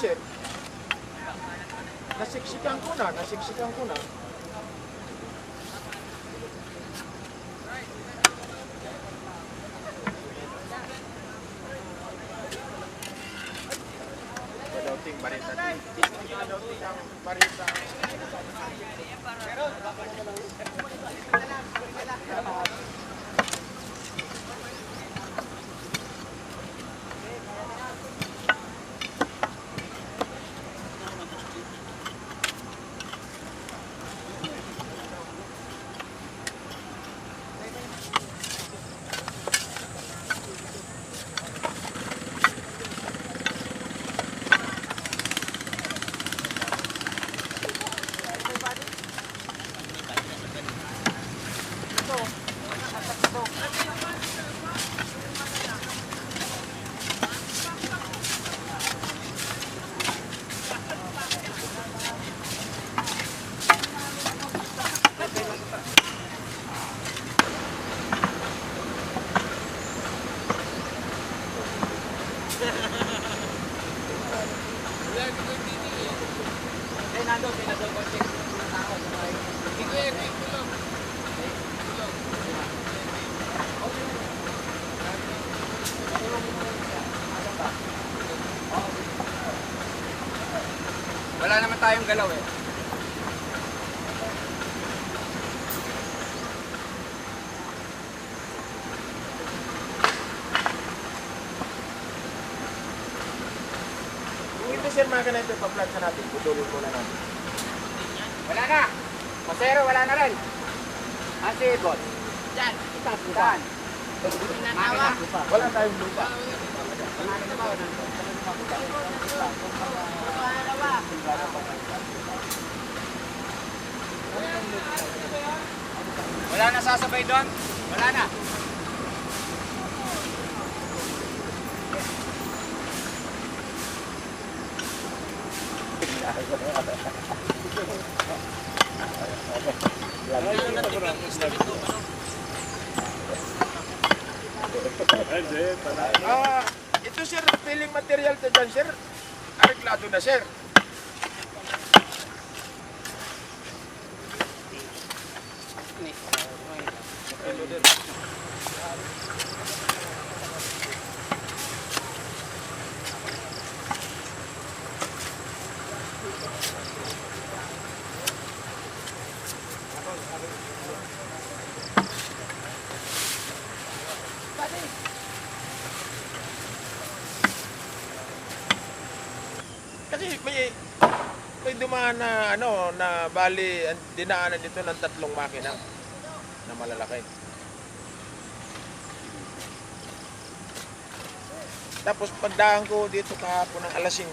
sir. Nasiksikan ko na. Dating barita. Dating ang barita. Wala naman tayong galaw eh. Kung ito sir, mga ganito, pa-flat na natin. Pudulin muna natin. Wala na! Masero, wala na rin. Asi, boss. Diyan. Saan? Makina. Wala tayong lupa. Wala na sasabay doon? Wala na. Ito sir, filling material to dyan sir. Areklado na sir. Kasi may dumaan na na bali dinaanan dito ng 3 makina na malalaki. Tapos pagdaan ko dito kahapon ng alas 5,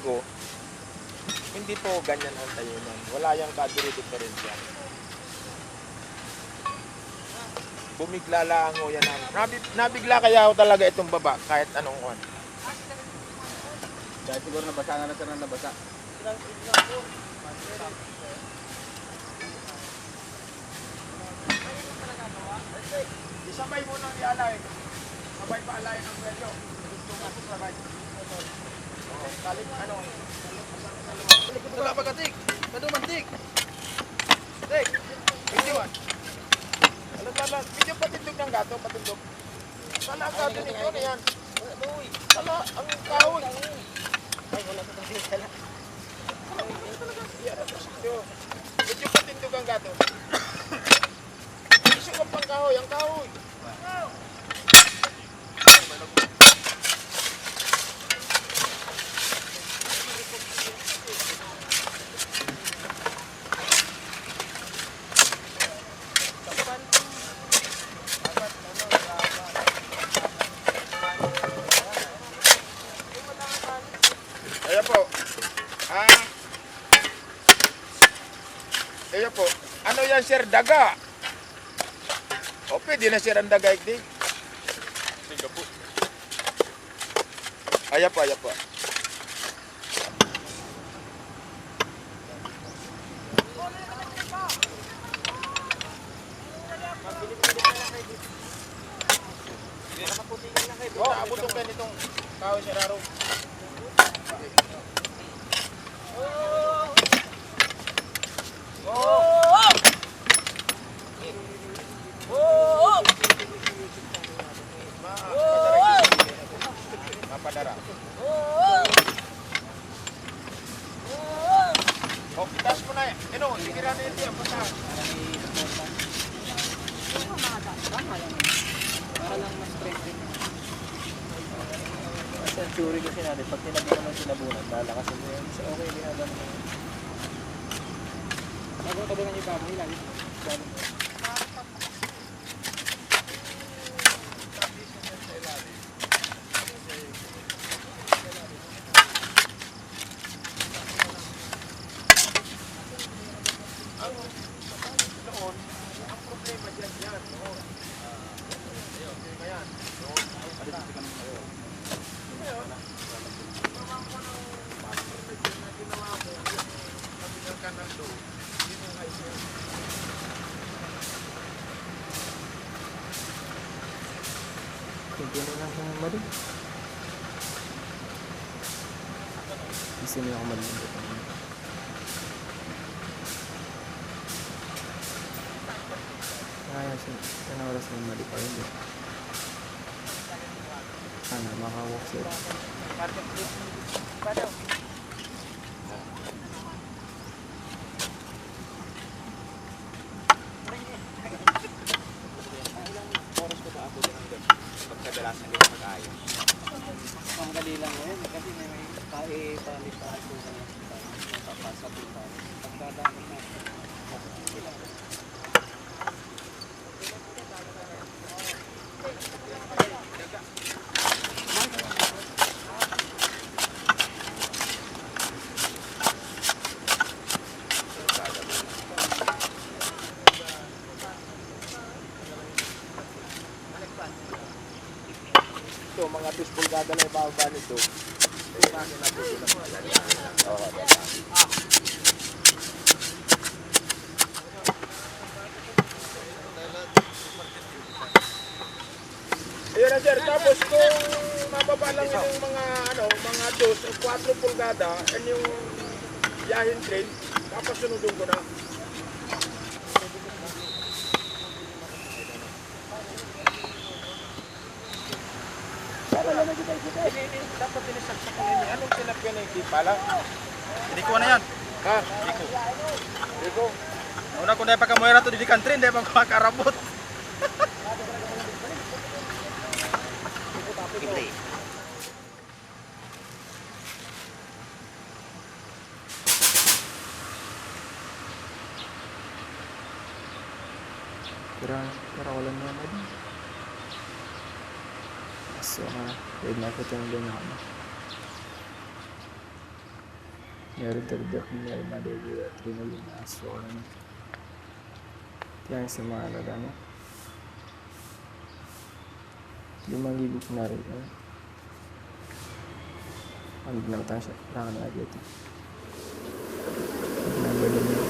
hindi po ganyan ang tayunan. Wala yang kadiri-diferensya. Bumigla lang ho yan. Nabigla kaya ako talaga itong baba kahit anong kuwan. Dahil siguro nabasa na sir na nabasa. Isabay mo nang ialay. Sabay pa alay ng medyo. Gusto nga sa sabay. Kalit Wala pa katik. Madumantik. Tik. Medyo. Medyo patindog ng gato, patindog. Sala ang gato nito na yan. Sala ang kahoy. Ay, wala pa tayo sala. Medyo patindog ang gato. Iso ka pang kahoy, ang kahoy. Ayan po. Ayan po. Ano yan sir? Daga. O pwede na sir ang daga ikdi. Sige po. Ayan po, ayan po. Abutong kayo nitong kahoy sir araw. Mapadara. Oh, itas mo na eh. Ano, sigiran na ito. Basta. Para lang mas strengthen. Kasi ang theory kasi natin, pag tinabunan ng tinabunan, lalakasin mo yun. So okay, ginagawa mo. Bago tabunan yung baboy, lagi. Noon, ang problema dyan yan. Noon. Problema yan. Noon. Ngayon, ginawa ko ng master na ginawa mo, kabilang ka ng doon, ginungay siya. Tigyan na lang siya ng mali. Gusto niya ako malambot. Kaya siya, kaya oras ng mali pa rin. Sana makawalk siya. Oras ko ba ako din ang gabi? Pagkadalasan ko mag-ayos. Ang dali lang yun. Kasi may palit pa ako sa papasa po tayo. Pagkadamot na. Ito, mga 2 pulgada na ibaba nito. Ito sa akin na po sila. Oo, ayun na sir, tapos kung mababa lang yun yung mga 2 o 4 pulgada, yan yung yahin train, tapos sunodin ko na. Dapat tinisaksak ko nila. Anong sinapyan na hindi pala? Hindi ko na yan. Ha? Hindi ko. Rico? Una ko na yung pagkamuera to, di country, hindi pa makakarabot. Pero wala naman na din. So, pwede na ko itong ganyan ako. Meron talaga kung meron na dito at rinulong na aso ko na. Kaya sa mga nagano. 5,000 na rin. Ano na tayo siya? Kailangan na dito. Nagaling mo.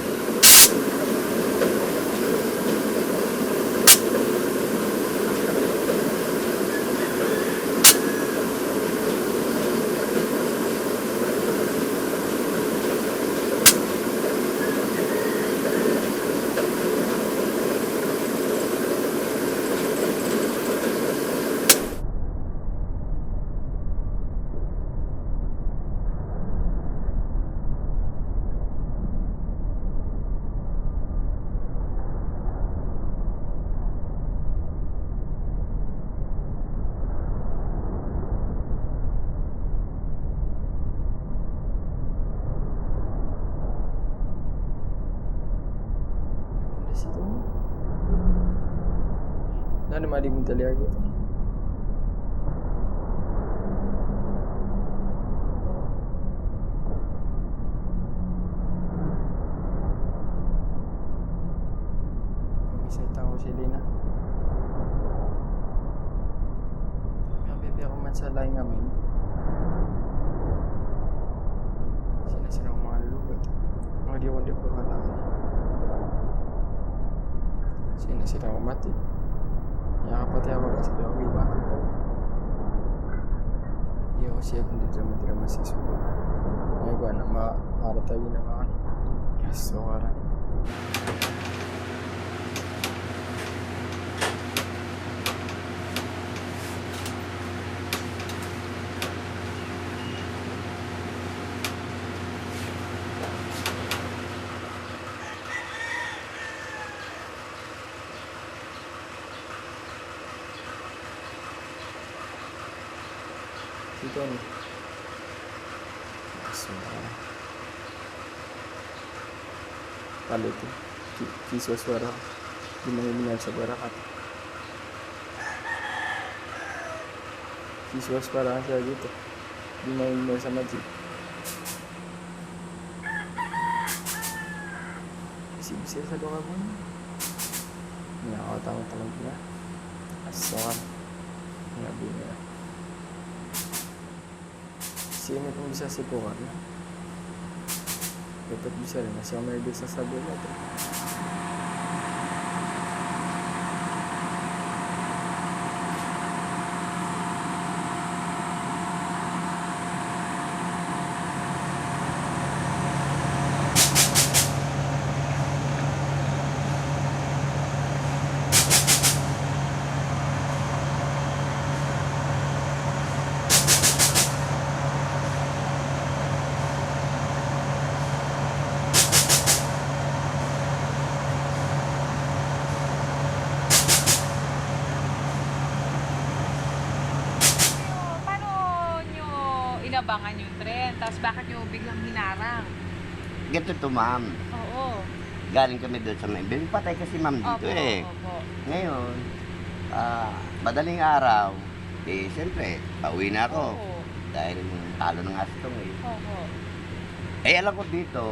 Ano malimong talaga ito? Pag-isita ko si Lina. May bebe ako man sa laing amin. Sinasinang mga lugat. Mga di ko kalaki. Sinasinang ako mati. Yakapati ako na sa doang bilma ko. Hindi ako siya kung drama si Subo. Ngayon ko na maratagi na mga ano. Yes, so karang. Dito ano? So, palit eh. Kiso suara. Di mangimingan sa barakat. Kiso suara siya dito. Di mangimingan sa majid. Bisip-bisip sa doon mo. Nakakatawag-tawag na. Asakan. Ngabi na. Sino kung bisa si Pukan na? Dapat bisa rin. Kasi may bisa sa sabi natin. Paano nyo inabangan yung tren? Tapos bakit nyo biglang hinarang? Ganito to, ma'am. Oo. Galing kami doon sa may... Patay kasi ma'am dito Opo. Ngayon, madaling araw, siyempre, pauwi na ako. Oo. Dahil talo ng astong Opo. alam ko dito,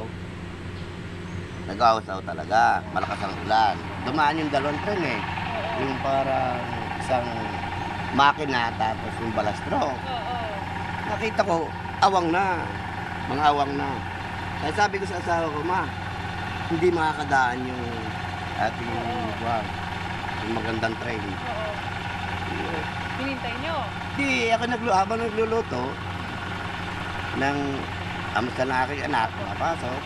nag-aasaw talaga. Malakas ang ulan. Dumaan yung dalawang tren Oo. Yung parang isang makina tapos yung balastro. Oo. Nakita ko, awang na. Mga awang na. Kaya sabi ko sa asawa ko, ma, hindi makakadaan yung ating yung magandang train. Oo. Hinintay nyo? Di ako habang nagluluto ng amusta na aking anak, mapasok.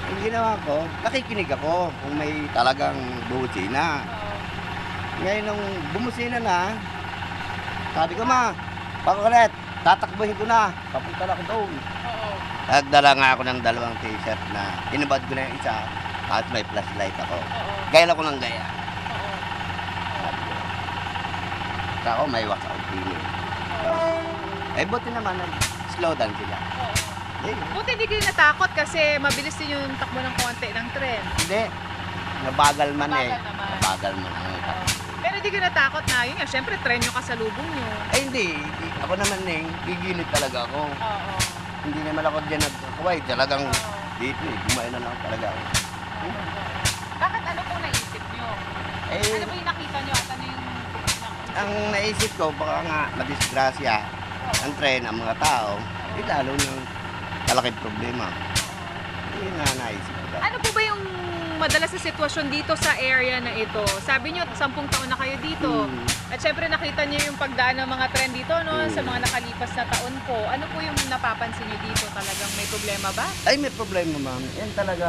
Ang ginawa ko, nakikinig ako kung may talagang bumusina. Oo. Ngayon nung bumusina na, sabi ko, ma, pakulit, tatakbuhin ko na, papunta na ako doon. Oo. Nagdala nga ako ng dalawang t-shirt na tinubad ko na yung isa at may flashlight ako. Oo. Gaya ako ng gaya. Oo. Sabi ko. Saka ako may wax out din buti naman nag-slow down sila. Oo. Eh, Buti hindi kayo natakot kasi mabilis din yung takbo ng konti ng tren. hindi. Nabagal man Nabagal naman. Nabagal man. Oo. Pero hindi kayo natakot na yun nga, syempre tren yung kasalubong nyo. Hindi. Ako naman gigilid talaga ako. Oo. Hindi naman ako dyan nagkakuway. Talagang Oo. dito gumayon na lang talaga ako. Bakit ano po naisip nyo? Ano ba yung nakita nyo at ano yung... Ang naisip ko, baka nga madisgrasya ang tren, ang mga tao, lalo ng malaking problema. Yun na naisip ko. Ano po ba yung madalas sa sitwasyon dito sa area na ito? Sabi nyo, 10 taon na kayo dito. At syempre nakita nyo yung pagdaan ng mga tren dito no, sa mga nakalipas na taon po. Ano po yung napapansin nyo dito? Talagang may problema ba? Ay, may problema, ma'am. Yan talaga.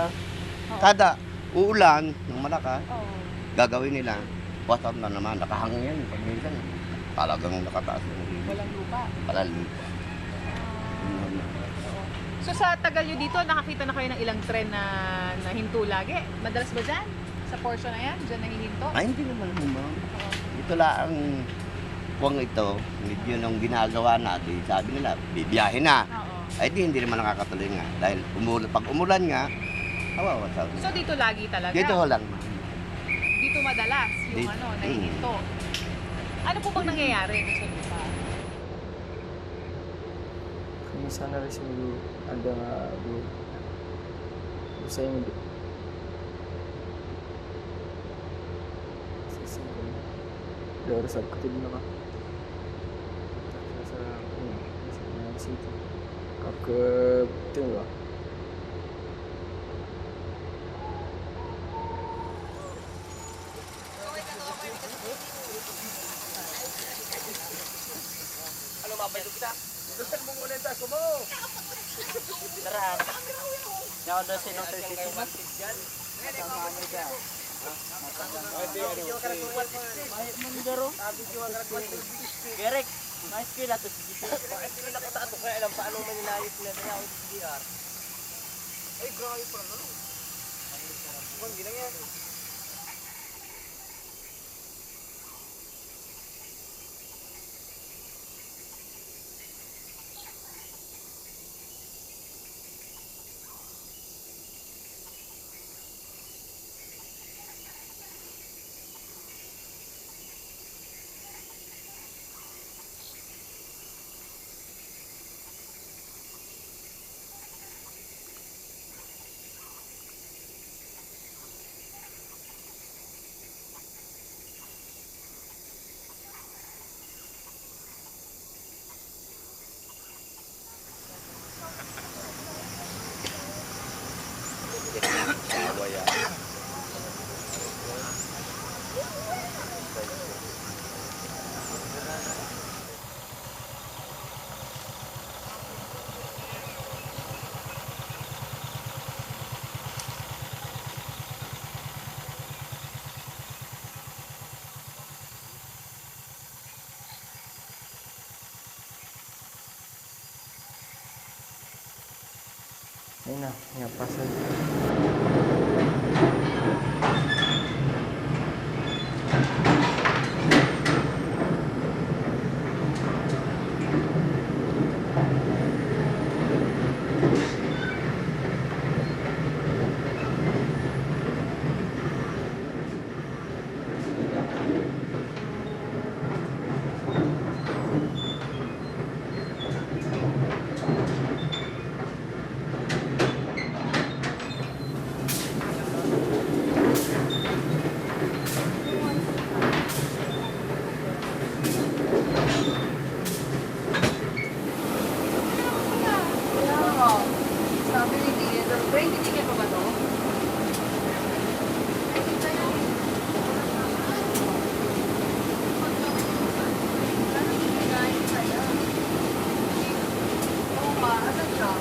Oo. Kada uulan ng malakas, Oo. gagawin nila. Wasap na naman. Nakahangin yan. Pag minsan, talagang nakataas yung Walang lupa. Walang lupa. So sa tagal nyo dito, nakakita na kayo ng ilang tren na nahinto lagi? Madalas ba dyan? Sa portion na yan? Dyan nahihinto? Ay, hindi naman, ma'am. Oo. Ito lang ang kuwang ito. Medyo nung ginagawa natin, sabi nila, bibiyahin na. Oo. Ay, hindi naman nakakatuloy nga. Dahil pag umulan nga, awawa sa So dito lagi talaga? dito ho lang, ma'am. Dito madalas yung Dito. ano, nahihinto. Ano po bang nangyayari sa lupa? Kung sana rin siguro ada nga usay mo Doro sa kutid na ka. Sa city. Kakab tingwa. Ano, mabay kita? Dasan mo muna yung taso mo. Tara. Yan daw sinusunod dyan. Kasama niyo dyan. Gerek, mais kila to si Jito. Bakit hindi nakatato kaya alam paano maninayos na tayo sa DR? Ay, grabe pa lang ano. Kung ginang yan. Awa yan. Ayun na, nga pasal. Sabi ni Tigil, Brain, titigil pa ba to? Oo nga, asan siya?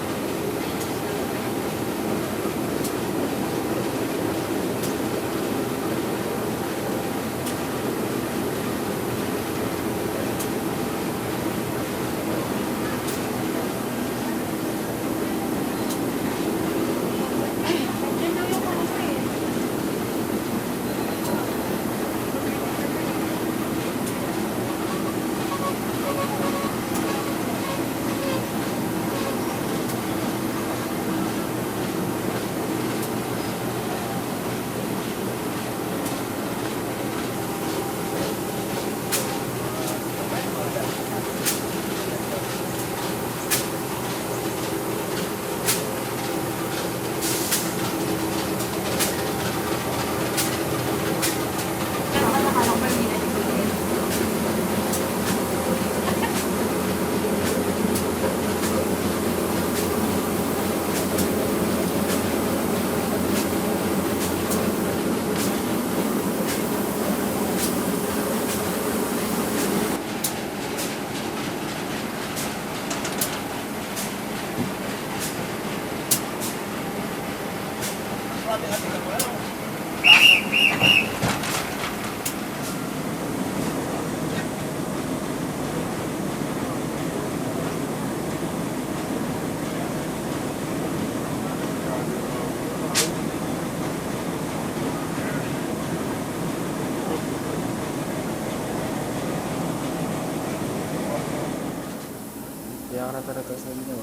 Kaya ka rata-rata sabi niya,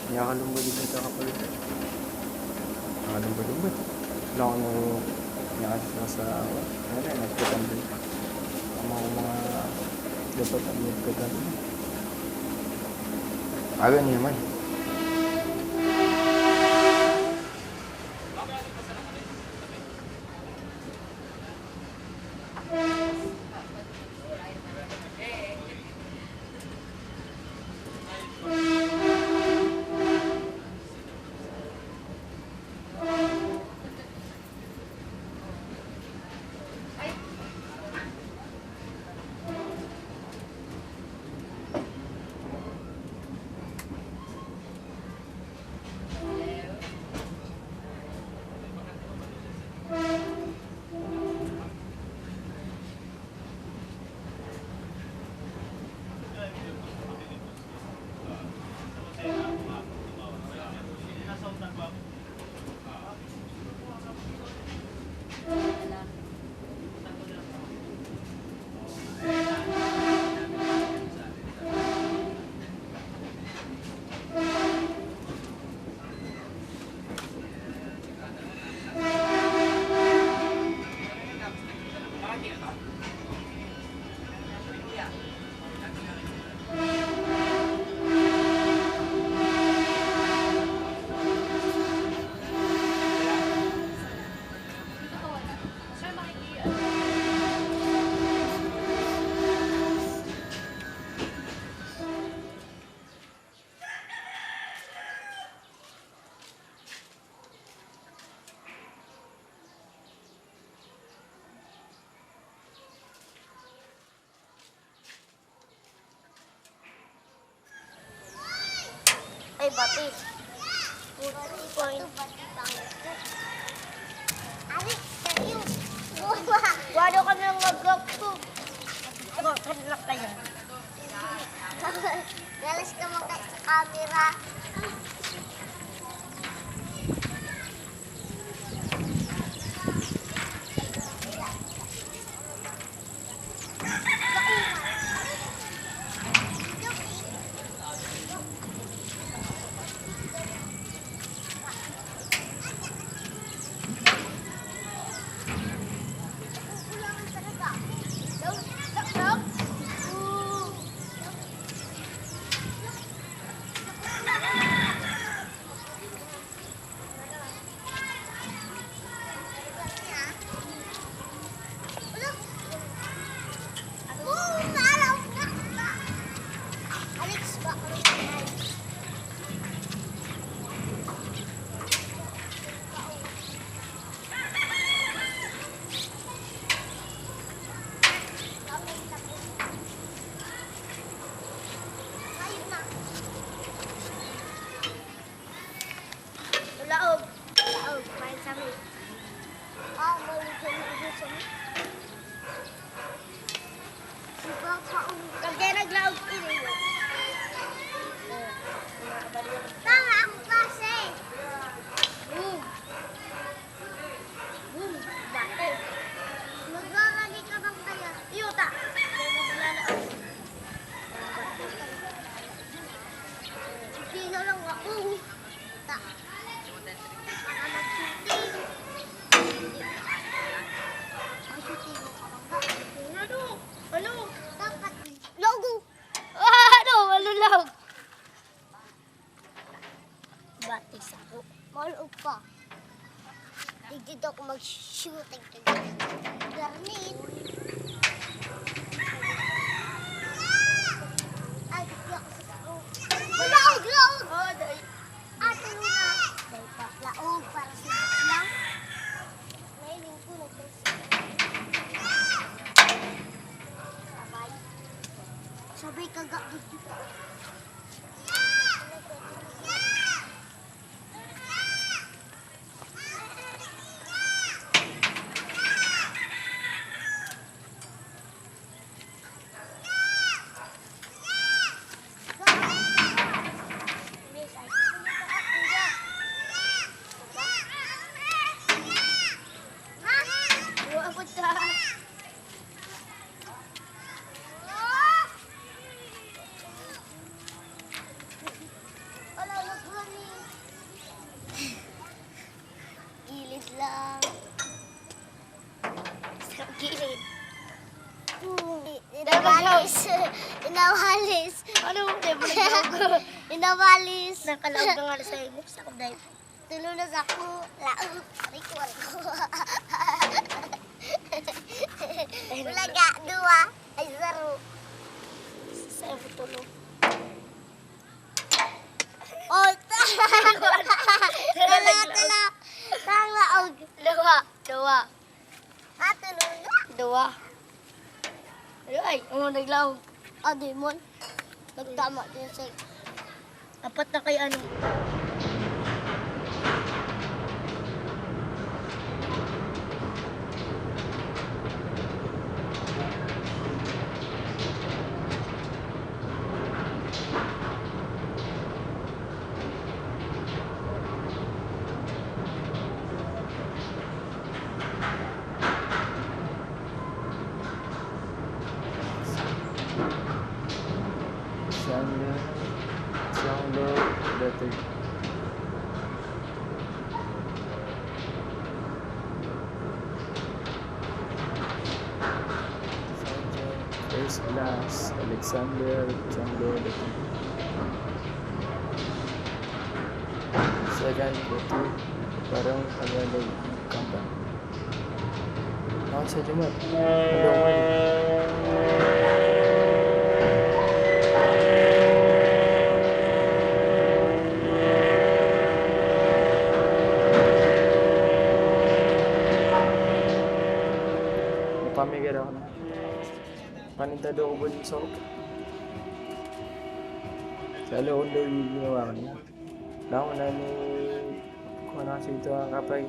hindi ka lumbod dito sa kapal. Lumbod-lumbod. Wala ko nung nakasya sa nagputan din. Ang mga dapat ang nagputan din. Aga niya man. bati-bati. Puti-point. Alex, sa'yo. Wado ka nang mag-vlog ko. Mag-vlog kayo. Galas naman kayo sa camera. Alex, laog. Laog, main sa amin. Mau dyan sa amin. Kaya naglaog ini. Tama ako kasi. Boom. Boom. Bate. Maglalagi ka bang kaya? Iyota. Maglalaog. Hindi na lang ako. Ta. Baka mag-shooting. Mag-shooting mo ka bang Ano? Ano? Dapat. Logo. Ano? Ano laog? Batis ako. Malog pa. Hindi daw ako mag-shooting today. Garnit. Ay, hindi ako sa sako. Laog! Laog! Oh, dahil. Ato na. Dahil pa. Laog para sa lang. Nailing ko na ito. Sabay. Sabay kagak dito. Gilid lang. Sa gilid. Inawalis. Inawalis. Ano? Inawalis. Nakalaog na nga sa imo. Sa kuday. Tulog na sa ako. Laog. Riko. Wala ka. Dua. Ay, zero. Sa imo tulog. Oh, tala. Laog. Dua. Tulog na. Dua. Ay, ano naglaog? Demon. Nagtama din sa... Apat na kay ano. Sanglo dati. First class, Alexander Sanglo dati. Second, Puti, parang Tagalog Kampan. Ako sa Jumat. Pamigay ako na. Panintado ko ba sa loob daw yung ginawa ko niya. Lang na ni kung ano kasi ito ang kapay.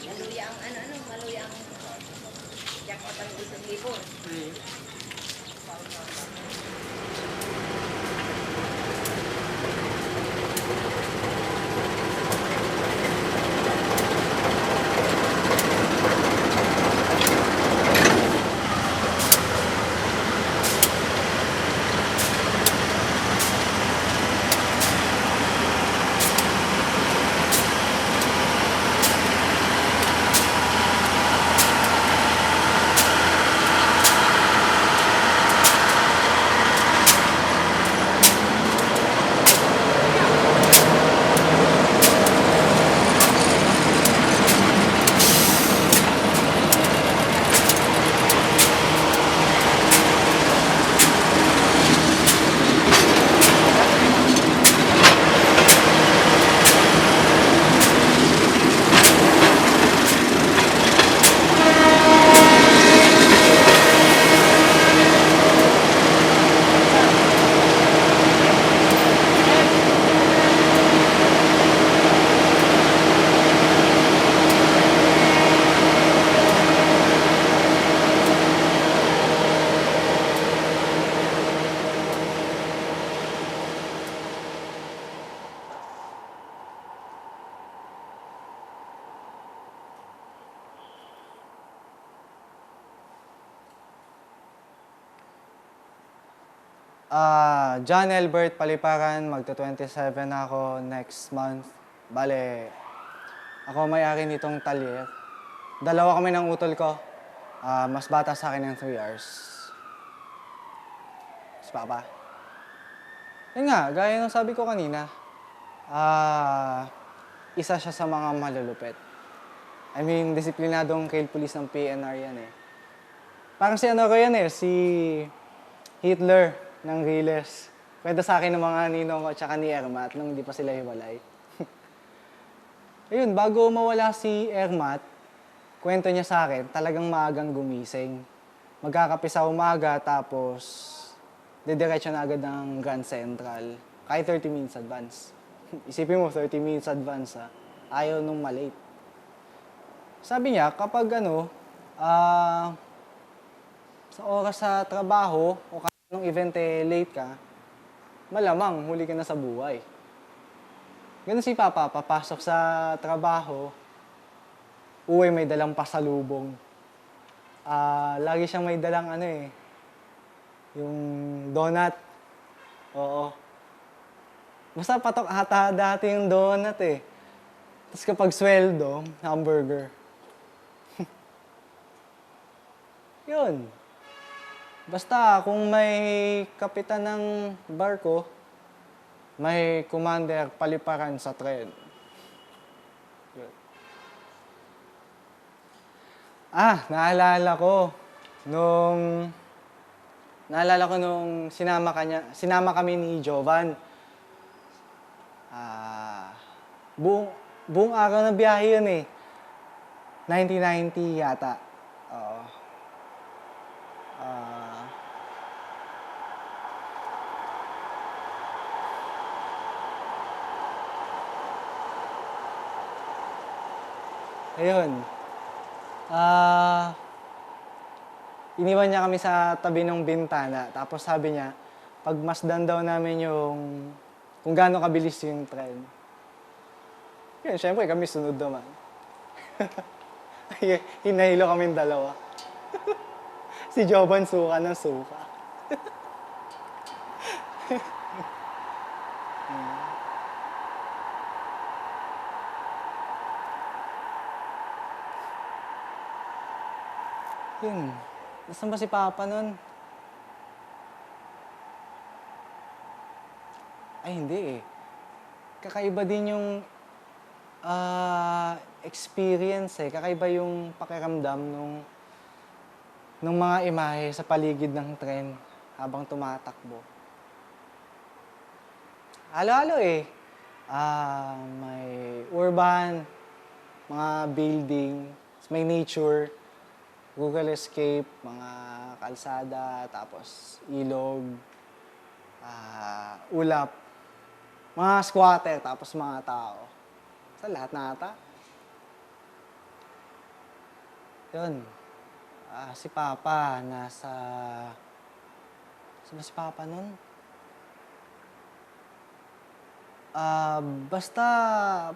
Maluya ang maluya ang jackpot ang isang libon. John Elbert Paliparan, magto-27 na ako next month. Bale, ako may-ari nitong talyer. Dalawa kami ng utol ko. Mas bata sa akin ng 3 years. Si Papa. Yun nga, gaya ng sabi ko kanina, isa siya sa mga malulupit. I mean, disiplinadong kail police ng PNR yan eh. Parang si ano ko yan eh, si Hitler ng Riles. Kwento sa akin ng mga ninong ko at saka ni Ermat nung hindi pa sila hiwalay. Ayun, bago mawala si Ermat, kwento niya sa akin, talagang maagang gumising. Magkakape sa umaga, tapos didiretso na agad ng Grand Central. Kahit 30 minutes advance. Isipin mo, 30 minutes advance ha. Ayaw nung malate. Sabi niya, kapag sa oras sa trabaho, o nung event late ka, malamang huli ka na sa buhay. Ganun si Papa, papasok sa trabaho, uwi may dalang pasalubong. Lagi siyang may dalang ano eh, yung donut. Oo. Basta patok ata dati yung donut eh. Tapos kapag sweldo, hamburger. Yun. Basta kung may kapitan ng barko, may commander paliparan sa tren. Yun. Naalala ko nung sinama kami ni Jovan. Buong araw na biyahe yun eh. 1990 yata. Oo. Ayun. Iniwan niya kami sa tabi ng bintana. Tapos sabi niya, pagmasdan daw namin yung kung gaano kabilis yung tren. Yun, syempre kami sunod naman. Hinahilo kaming dalawa. Si Jovan suka ng suka. Yun. Nasaan ba si Papa nun? Ay, hindi eh. Kakaiba din yung experience eh. Kakaiba yung pakiramdam nung mga imahe sa paligid ng tren habang tumatakbo. Halo-halo eh. May urban, mga building, may nature, Google Escape, mga kalsada, tapos ilog, ulap, mga squatter, tapos mga tao. Sa lahat na ata. Yun. Si Papa, saan ba si Papa nun? Basta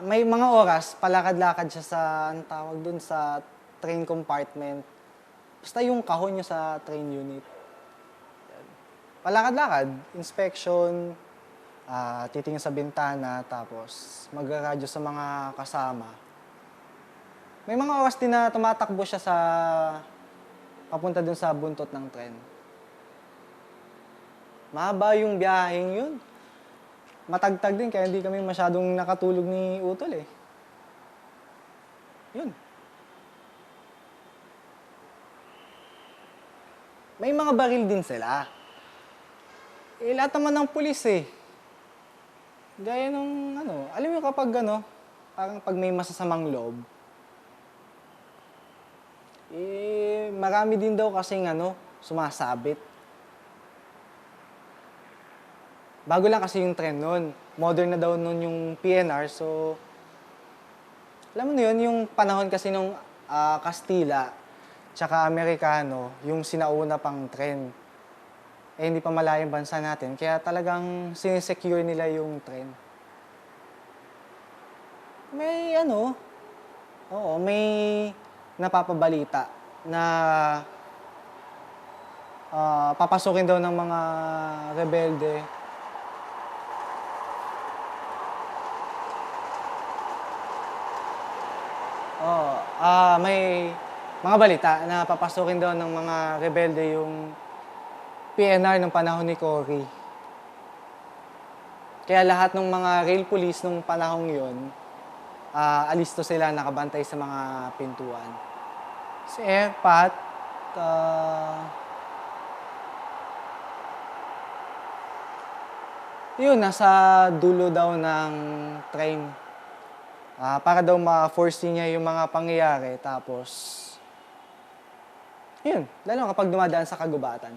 may mga oras, palakad-lakad siya sa, anong tawag dun, sa train compartment. Basta yung kahon niya sa train unit. Palakad-lakad, inspection, titingin sa bintana, tapos magraradyo sa mga kasama. May mga oras din na tumatakbo siya papunta dun sa buntot ng tren. Mahaba yung biyaheng yun. Matagtag din, kaya hindi kami masyadong nakatulog ni Utol eh. Yun. May mga baril din sila. Lahat naman ng pulis eh. Gaya nung alam mo kapag parang pag may masasamang loob, marami din daw kasing sumasabit. Bago lang kasi yung trend nun. Modern na daw nun yung PNR, so alam mo na yun, yung panahon kasi nung Kastila, tsaka Amerikano, yung sinauna pang tren. Hindi pa malayang bansa natin, kaya talagang sinesecure nila yung tren. May may napapabalita na papasukin daw ng mga rebelde. May mga balita na papasukin daw ng mga rebelde yung PNR ng panahon ni Cory. Kaya lahat ng mga rail police nung panahong yun, alisto sila nakabantay sa mga pintuan. Si Airpat, yun, nasa dulo daw ng train. Para daw ma-foresee niya yung mga pangyayari. Tapos, yun, lalo kapag dumadaan sa kagubatan.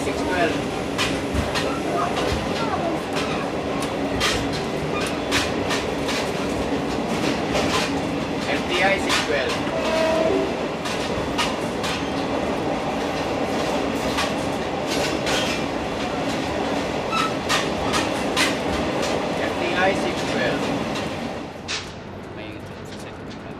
612. FTI 612. FTI 612. May certificate.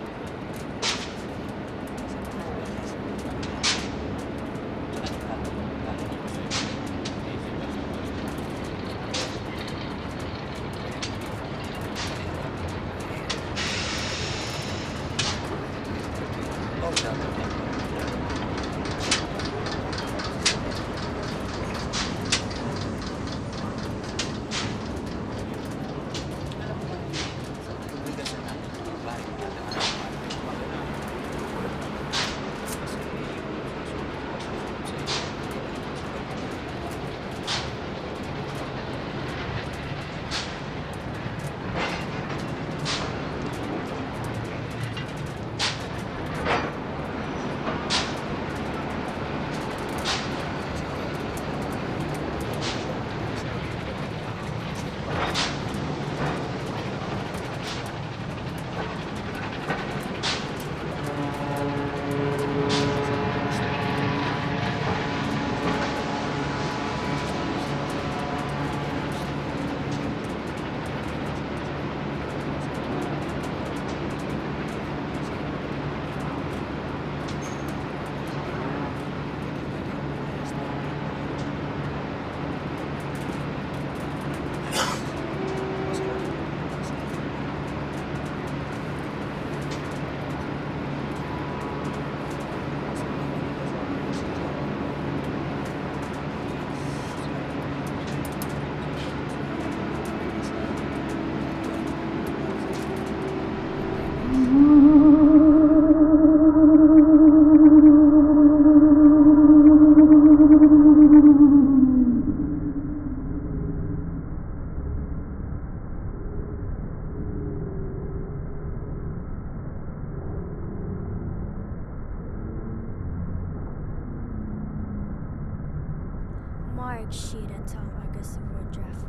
Mark Sheed and Tom August Road Draft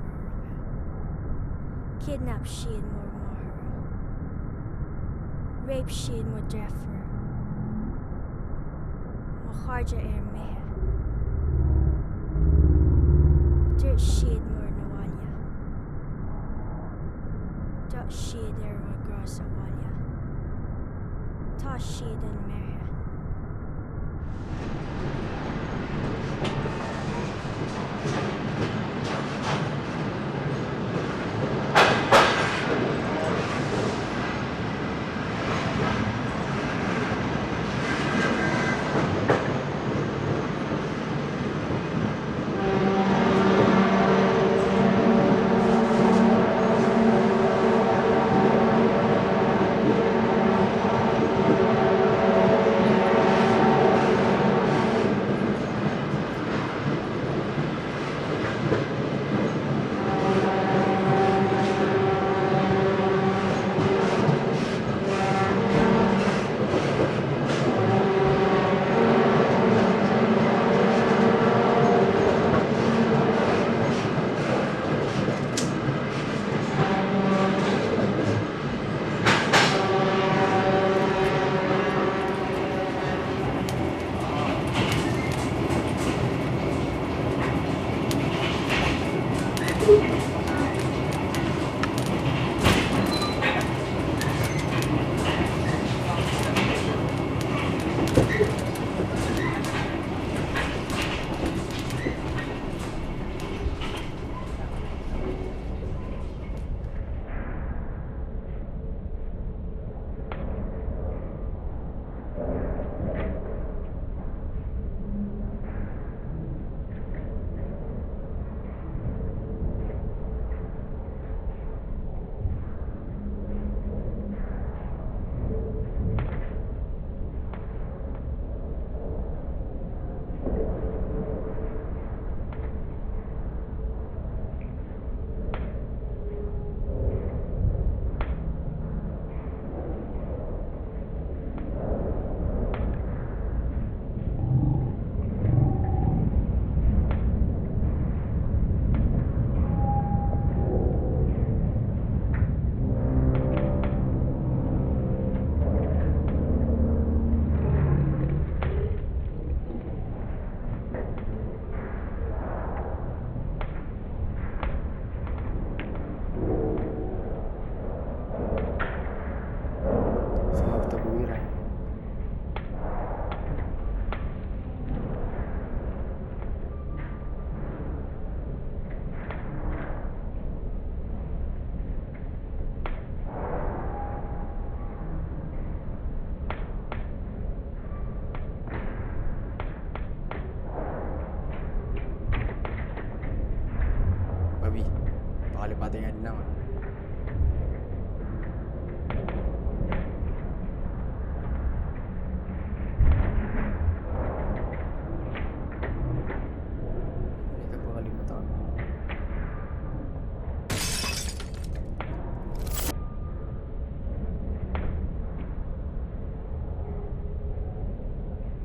Kidnap Sheed more Mahara. Rape Sheed more Jaffer. Maharja Air Meher. Dirt Sheed more Nawalya. Dot Sheed Air Magrasa Walya. Tosh Sheed and Meher.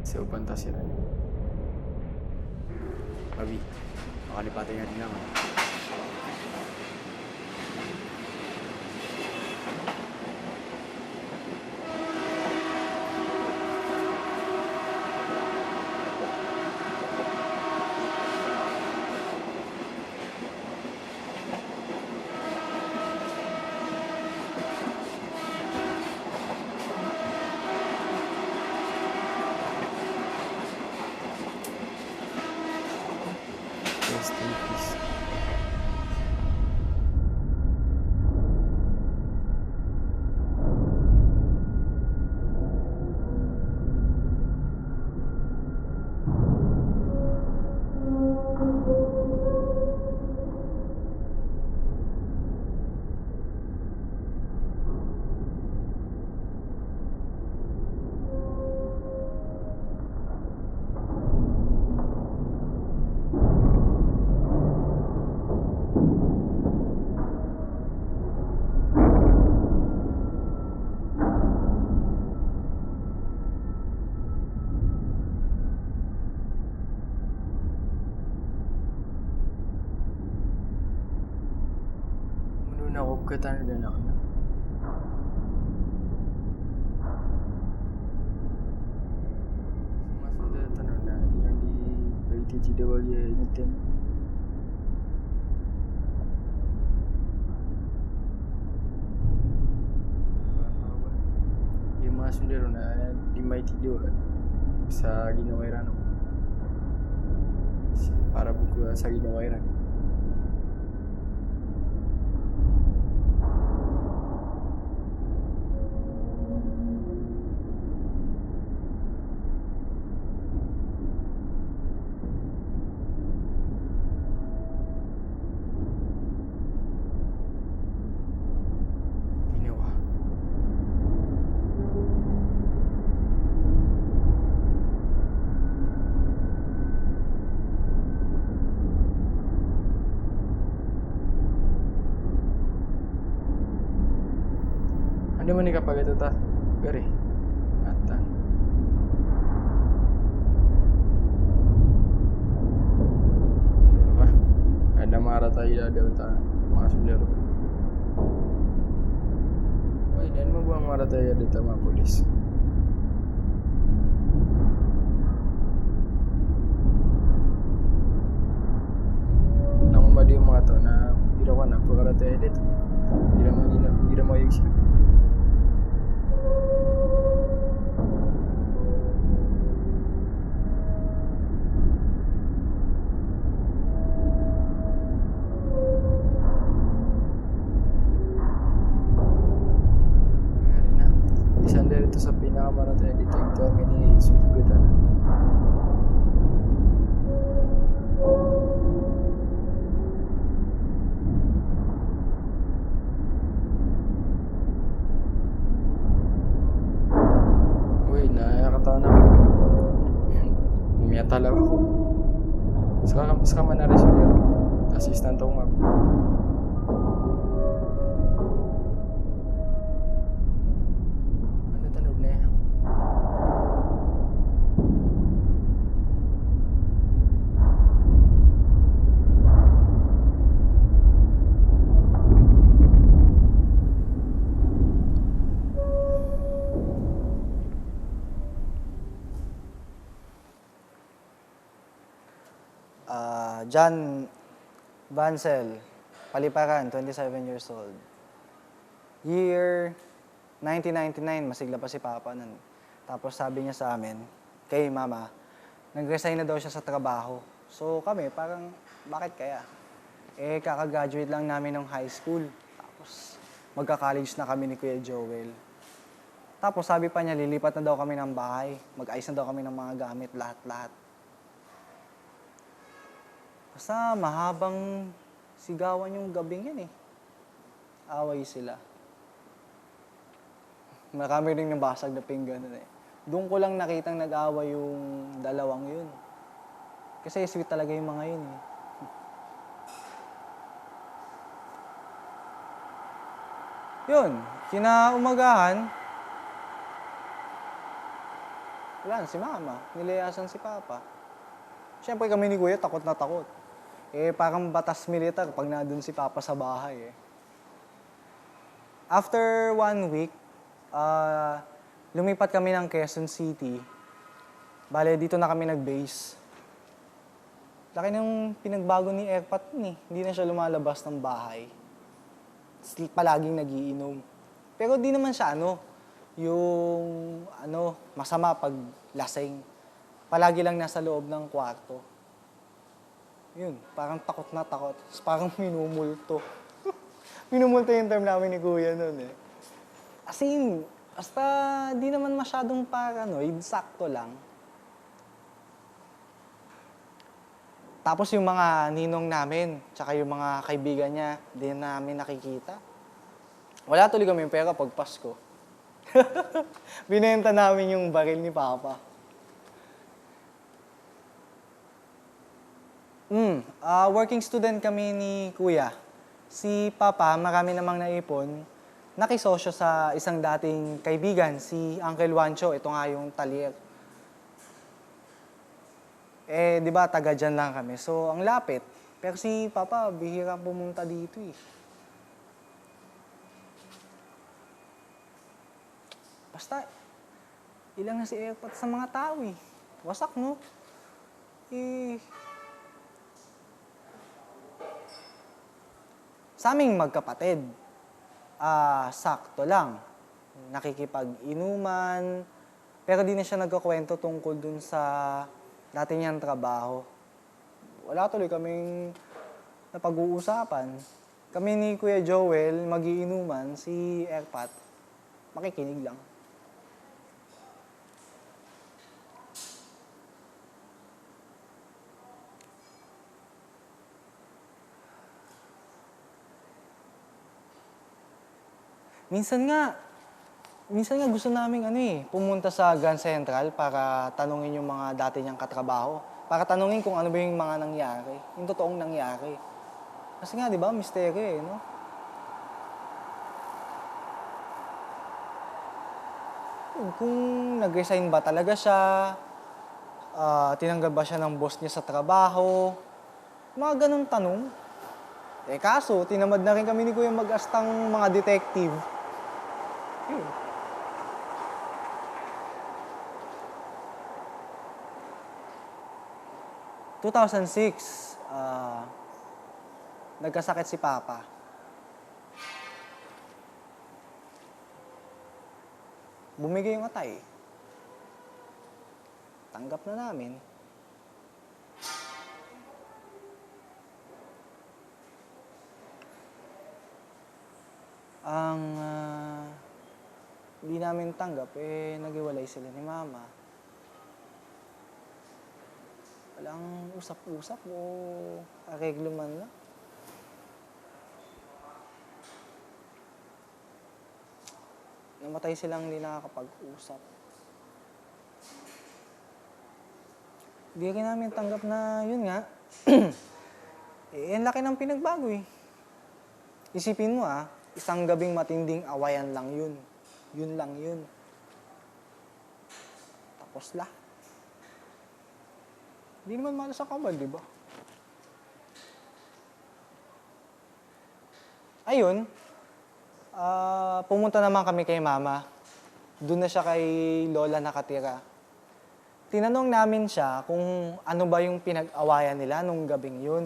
Sa upanta sila. Abi, makalipatan nga din ako. Rest in peace. Menuna ko kata dan ako na. Sumasunda tanong na di lang di baiti ci dawa ya natin. Di masundero na di may tido sa ginawairan para buku sa ginawairan. Ginawa. Ano man ni kapag ito ta? Gari. Atan. Ano ba? Ada marah tayo ada ta mga sundero. Why dan mo buang marah tayo dito mga polis? Nang madi mga to na irawan na pagkara tayo dito. Ira mo yung sila. Ngayon na, isang dito sa pinakamarata dito ito kami ni Sugatan. Uy, nakakatawa na ako. Umiyata lang ako. Sa man na rin siya. Assistant ako nga. Ano tanong na yan? John Vansel, Paliparan, 27 years old. Year 1999, masigla pa si Papa nun. Tapos sabi niya sa amin, kay Mama, nag-resign na daw siya sa trabaho. So kami, parang, bakit kaya? Eh, kakagraduate lang namin ng high school. Tapos, magka-college na kami ni Kuya Joel. Tapos sabi pa niya, lilipat na daw kami ng bahay. Mag-ayos na daw kami ng mga gamit, lahat-lahat. Basta mahabang sigawan yung gabing yan eh. Away sila. Marami rin yung basag na pinggan nun eh. Doon ko lang nakitang nag-away yung dalawang yun. Kasi sweet talaga yung mga yun eh. Yun, kinaumagahan, Wala na si mama. Nilayasan si papa. Siyempre kami ni kuya takot na takot. Eh, parang batas militar pag nandun si papa sa bahay eh. After 1 week, lumipat kami ng Quezon City. Bale, dito na kami nag-base. Laki ng pinagbago ni Airpat nun eh. Hindi na siya lumalabas ng bahay. Palaging nagiinom. Pero di naman siya masama pag lasing. Palagi lang nasa loob ng kwarto. Yun, parang takot na takot. Parang minumulto. Minumulto yung term namin ni Kuya nun eh. As in, basta di naman masyadong paranoid, sakto lang. Tapos yung mga ninong namin, tsaka yung mga kaibigan niya, di namin nakikita. Wala tuloy kami pera pag Pasko. Binenta namin yung baril ni Papa. Working student kami ni Kuya. Si Papa, marami namang naipon. Nakisosyo sa isang dating kaibigan, si Uncle Juancho. Ito nga yung talier. Eh, di ba, taga dyan lang kami. So, ang lapit. Pero si Papa, bihira pumunta dito eh. Basta, ilang na si Airpot sa mga tao eh. Wasak, no? Eh, sa aming magkapatid, sakto lang. Nakikipag-inuman, pero di na siya nagkakwento tungkol dun sa dati niyang trabaho. Wala tuloy kaming napag-uusapan. Kami ni Kuya Joel, magiinuman, si Airpat, makikinig lang. Minsan nga gusto namin pumunta sa Grand Central para tanungin yung mga dati niyang katrabaho. Para tanungin kung ano ba yung mga nangyari, yung totoong nangyari. Kasi nga, di ba, misteryo eh, no? Kung nag-resign ba talaga siya, tinanggal ba siya ng boss niya sa trabaho, mga ganong tanong. Eh kaso, tinamad na rin kami ni Kuya mag-astang mga detective. Yun. In 2006, nagkasakit si Papa. Bumigay yung atay. Tanggap na namin. Ang hindi namin tanggap, naghiwalay sila ni Mama. Walang usap-usap o areglo man lang. Namatay silang hindi nakakapag-usap. Hindi rin namin tanggap na yun nga. Ang laki ng pinagbago eh. Isipin mo isang gabing matinding awayan lang yun. Yun lang yun. Tapos la. Hindi naman malas ang kabal, di ba? Ayun, pumunta naman kami kay Mama. Doon na siya kay Lola nakatira. Tinanong namin siya kung ano ba yung pinag-awayan nila nung gabing yun.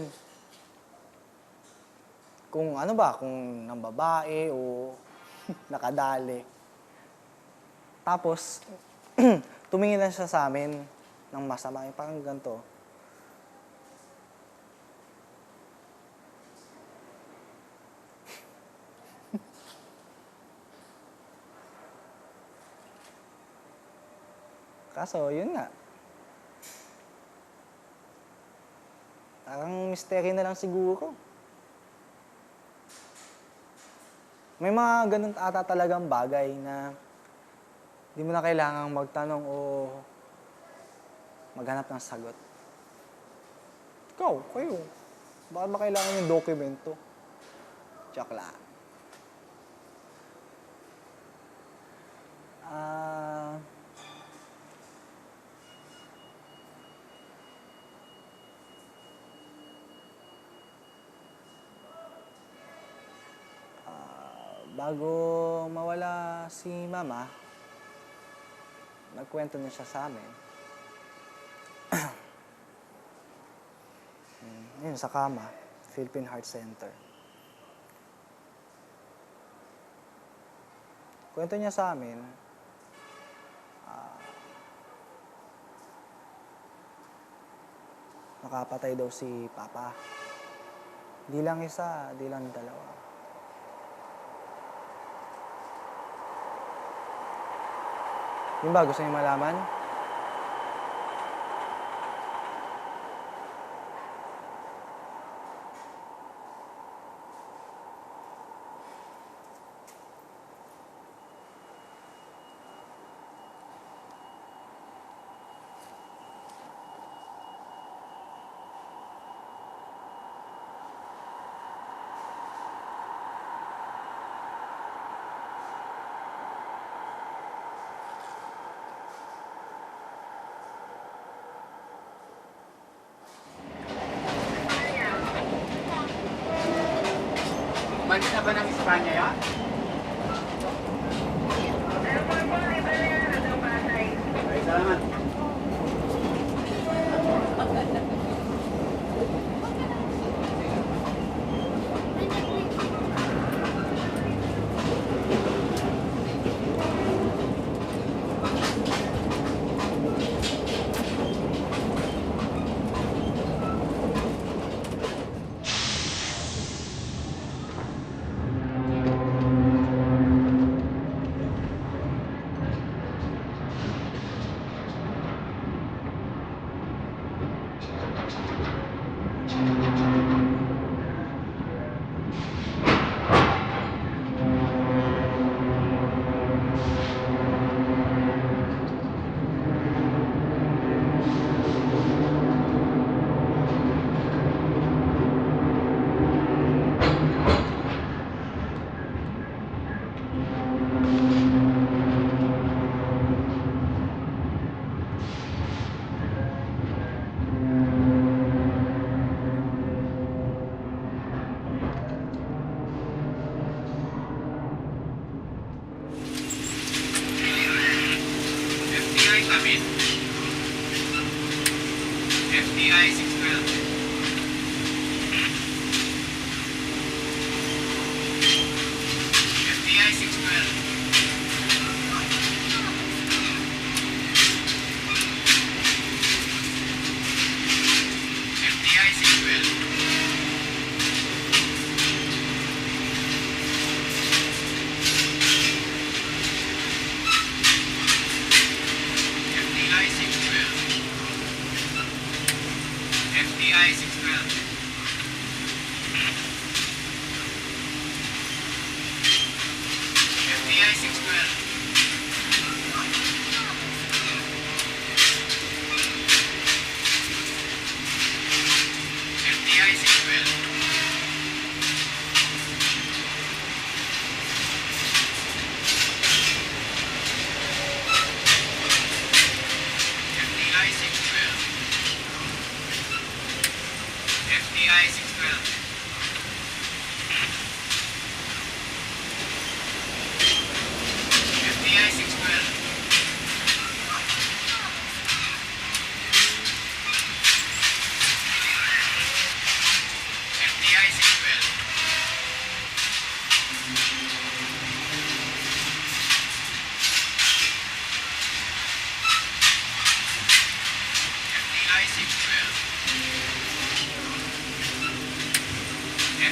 Kung ano ba, kung nang babae o nakadali. Tapos, tumingin lang siya sa amin ng masama, parang ganito. Kaso, yun nga. Parang mystery na lang siguro. May mga ganun ata talagang bagay na di mo na kailangang magtanong o maghanap ng sagot. Kayo. Bakit ba kailangan yung dokumento? Joke lang. bago mawala si Mama, nagkwento niya siya sa amin. Yun, sa kama, Philippine Heart Center. Kwento niya sa amin, nakapatay daw si Papa. Di lang isa, di lang dalawa. Yung ba, gusto niyo malaman? Umalis na ba ng Espanya yan? Ay, salamat. FBI come in. FBI 612. FBI 612. FBI 612. FBI 612. FBI 612. FBI 612. FBI 612. FBI 612. FBI 612. FBI 612. FBI 612.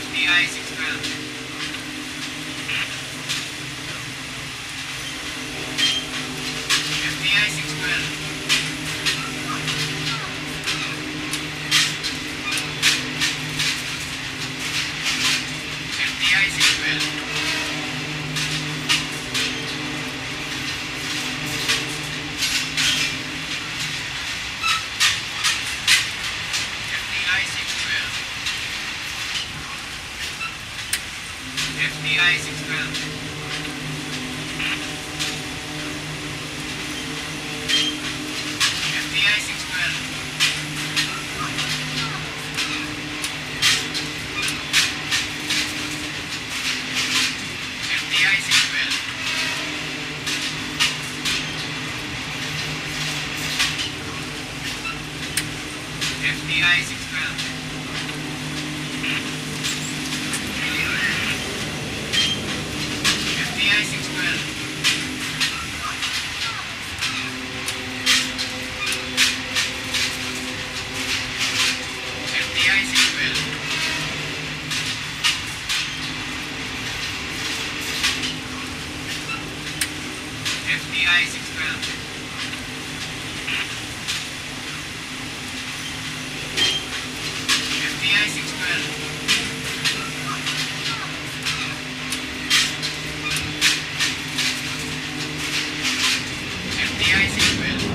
FBI 612. FBI 612. FBI 612. FBI 612. FBI 612. FTI 612. FTI 612. FTI 612. FTI 612. FTI 612. FTI 612.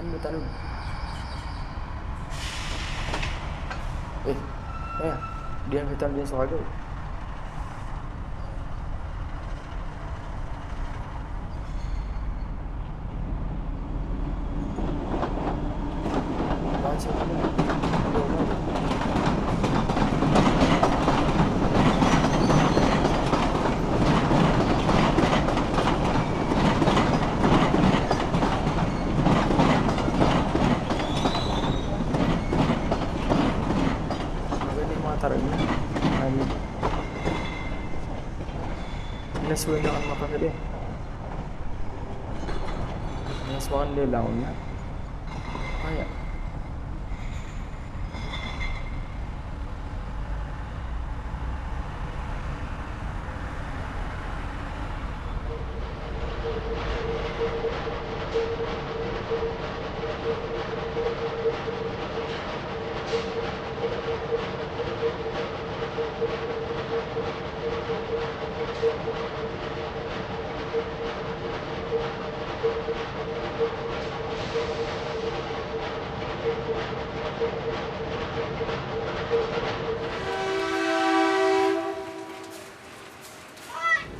Ano tanong? Ayan. Diyan kita din sa kagaw. Bakit siya ka na? Kagaw na. Tarangnya kami nasuwa na kan makakali nasuwa kan nilaon na kaya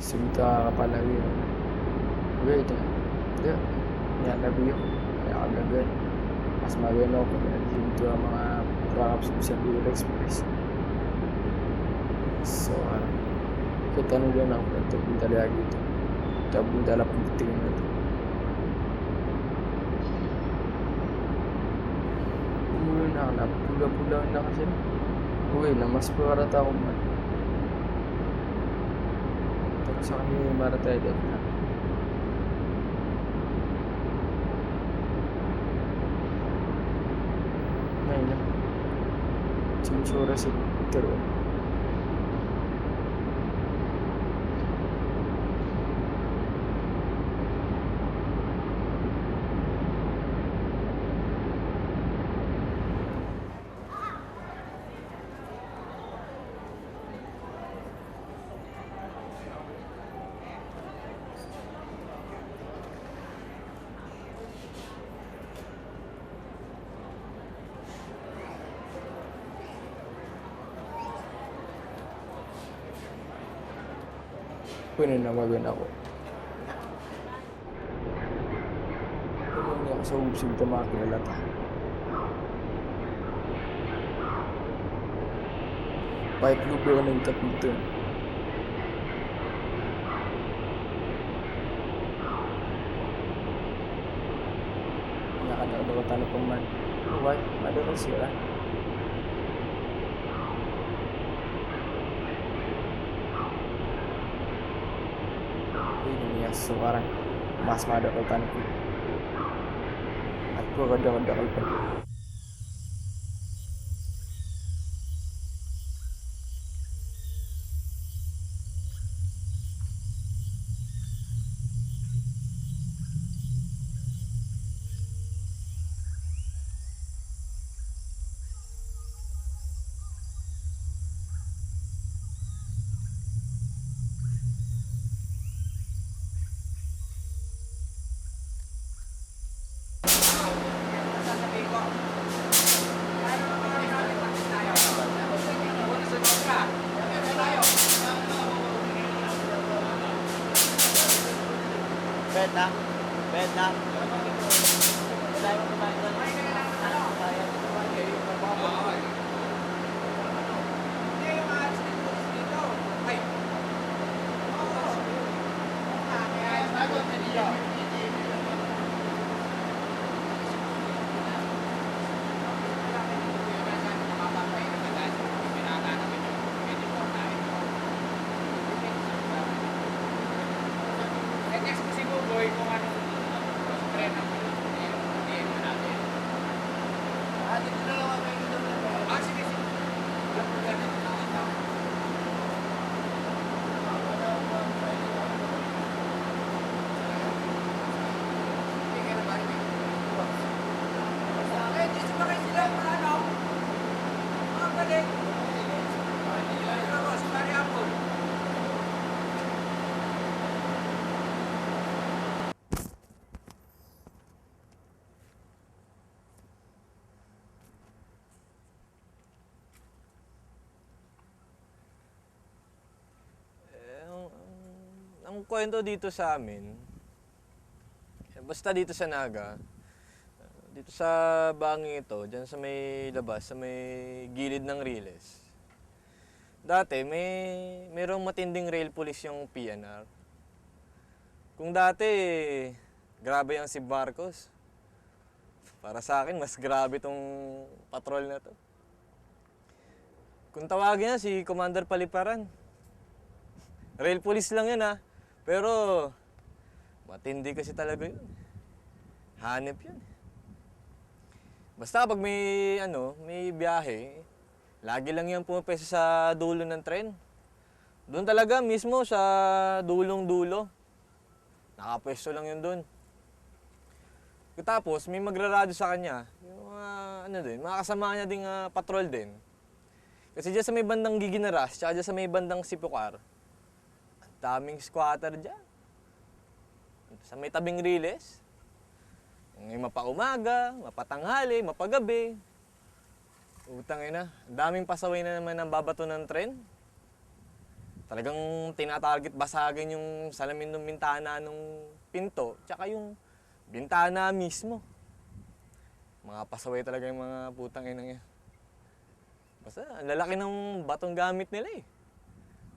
Sumita kapalagi. Wait, dia yan labi yun. Kaya kagagad. Mas magano ko na dito ang mga tracks sa Bill Express. So, kita nila na ako ito. Punta lagi ito. Tabong dala pagtingin na ito. Umuwi na ako na. Pula-pula na kasi. Uwi na. Mas parata ako man. Pero sa kanya marata tayo na. Ngayon na. Sinisura si Peter. Pinanawagin ako. Hindi ako sa ubsig ito makakilata. White blue ko na itap dito. Nakanood ako tanong pang man. Why? Madara siya. So parang mas madakal ko at ko kadakal pa Benta? Benta? Next si Buboy kung anong trend ang DM mo natin. Sige, sige. Ang kwento dito sa amin, basta dito sa Naga, dito sa bangin ito, dyan sa may labas, sa may gilid ng Riles. Dati, mayroong matinding rail police yung PNR. Kung dati, grabe yung si Marcos. Para sa akin, mas grabe tong patrol na to. Kung tawagin niya, si Commander Paliparan. Rail police lang yun, ha. Pero, matindi kasi talaga yun. Hanep yun. Basta pag may biyahe, lagi lang yan pumapesa sa dulo ng tren. Doon talaga mismo sa dulong-dulo. Nakapwesto lang yun doon. Tapos, may magraradyo sa kanya. Yung mga kasama niya ding patrol din. Kasi dyan sa may bandang Giginaras, tsaka dyan sa may bandang Sipokar, daming squatter dyan. Sa may tabing Riles. May mapaumaga, mapatanghali, mapagabi. Utang ina, daming pasaway na naman ang babato ng tren. Talagang tinatarget basagin yung salamin ng bintana ng pinto, tsaka yung bintana mismo. Mga pasaway talaga yung mga putang inang yan. Basta, ang lalaki ng batong gamit nila eh.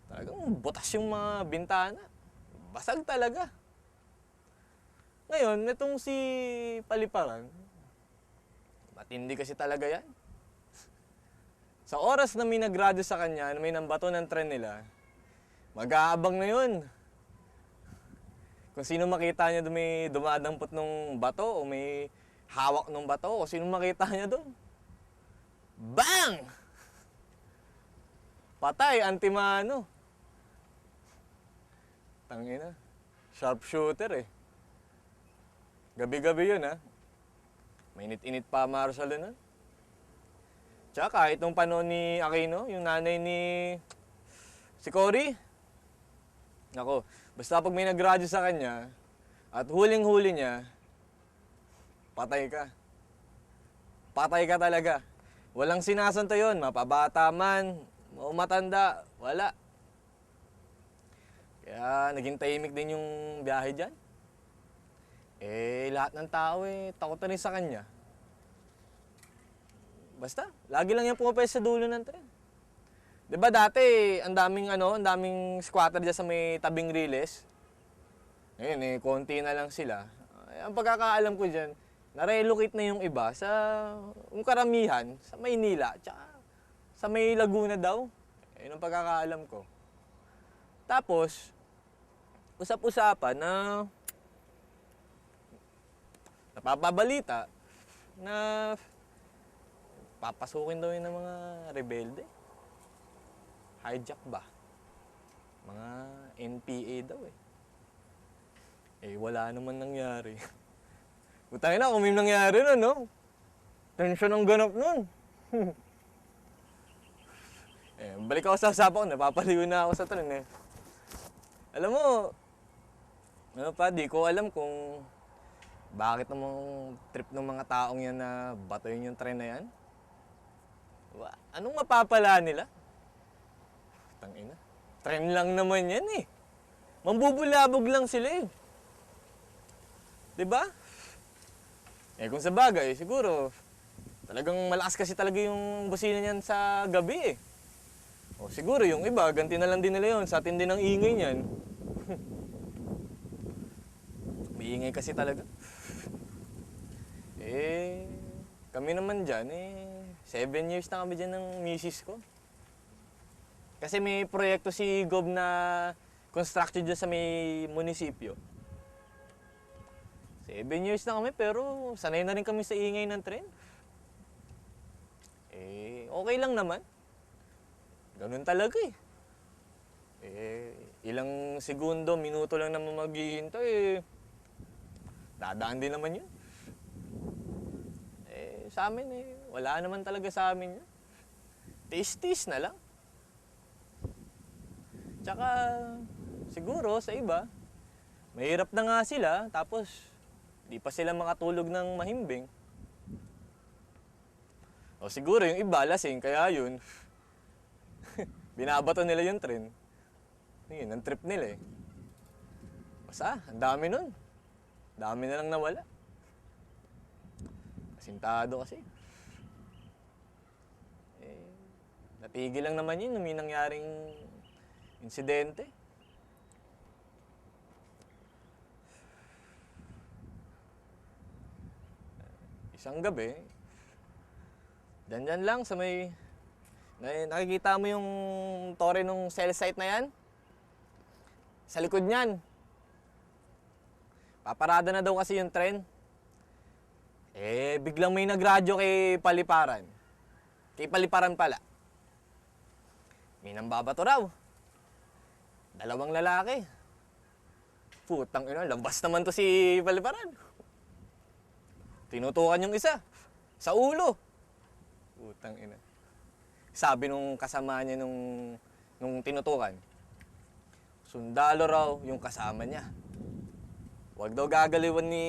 Talagang butas yung mga bintana. Basag talaga. Ngayon, itong si Paliparan, matindi kasi talaga yan. Sa oras na may nagradyo sa kanya, na may nambato ng tren nila, mag-aabang na yun. Kung sino makita niya doon may dumadampot ng bato o may hawak ng bato o sino makita niya doon. Bang! Patay, antimano. Tangina. Sharpshooter eh. Gabi-gabi yun ha. Mainit-init pa Marshall nun. Tsaka itong panahon ni Aquino, yung nanay ni si Cory. Nako, basta pag may nag-radyo sa kanya at huling-huli niya, patay ka. Patay ka talaga. Walang sinasanto yun, mapabata man, matanda, wala. Kaya naging tahimik din yung biyahe dyan. Eh, lahat ng tao takot na rin sa kanya. Basta, lagi lang yan pumapay sa dulo ng tren. Diba dati, ang daming squatter dyan sa may tabing Riles. Ngayon konti na lang sila. Ang pagkakaalam ko dyan, na-relocate na yung iba sa, yung karamihan, sa Maynila, tsaka sa may Laguna daw. Yun ang pagkakaalam ko. Tapos, usap-usapan na napapabalita na papasukin daw yun ng mga rebelde. Hijack ba? Mga NPA daw eh. Eh, wala naman nangyari. Butangin na, kung may nangyari nun, no? Tensyon ang ganap nun. Balik ako sa usapan ko, napapaliw na ako sa tren eh. Alam mo, di ko alam kung bakit namang trip ng mga taong yan na batoyin yung tren na yan. Anong mapapala nila? Tangina. Tren lang naman yan eh. Mambubulabog lang sila eh. 'Di ba? Eh kung sa bagay, siguro, talagang malakas kasi talaga yung busina niyan sa gabi eh. O siguro yung iba, ganti na lang din nila yun sa tindi ng ingay niyan. May ingay kasi talaga. Eh, kami naman dyan, 7 years na kami dyan ng misis ko. Kasi may proyekto si Gob na construction dyan sa may munisipyo. 7 years na kami pero sanay na rin kami sa ingay ng tren. Eh, okay lang naman. Ganun talaga eh. Ilang segundo, minuto lang naman maghihintay dadaan din naman yun. Sa amin wala naman talaga sa amin yun. Taste-taste na lang. Tsaka, siguro sa iba, mahirap na nga sila, tapos di pa sila makatulog ng mahimbing. O siguro yung iba lasing, kaya yun, binabato nila yung tren. Yun, ang trip nila eh. Basta, ang dami nun. Dami na lang nawala. Asintado kasi. Natigil lang naman yun nung may nangyaring insidente. Isang gabi, dyan lang sa may... Nakikita mo yung tore ng cell site na yan? Sa likod niyan. Paparada na daw kasi yung tren. Biglang may nagradyo kay Paliparan. Kay Paliparan pala. May nambabato raw. 2 lalaki. Putang ina, lambas naman to si Paliparan. Tinutukan yung isa. Sa ulo. Putang ina. Sabi nung kasama niya nung tinutukan, sundalo raw yung kasama niya. Huwag daw gagaliwan ni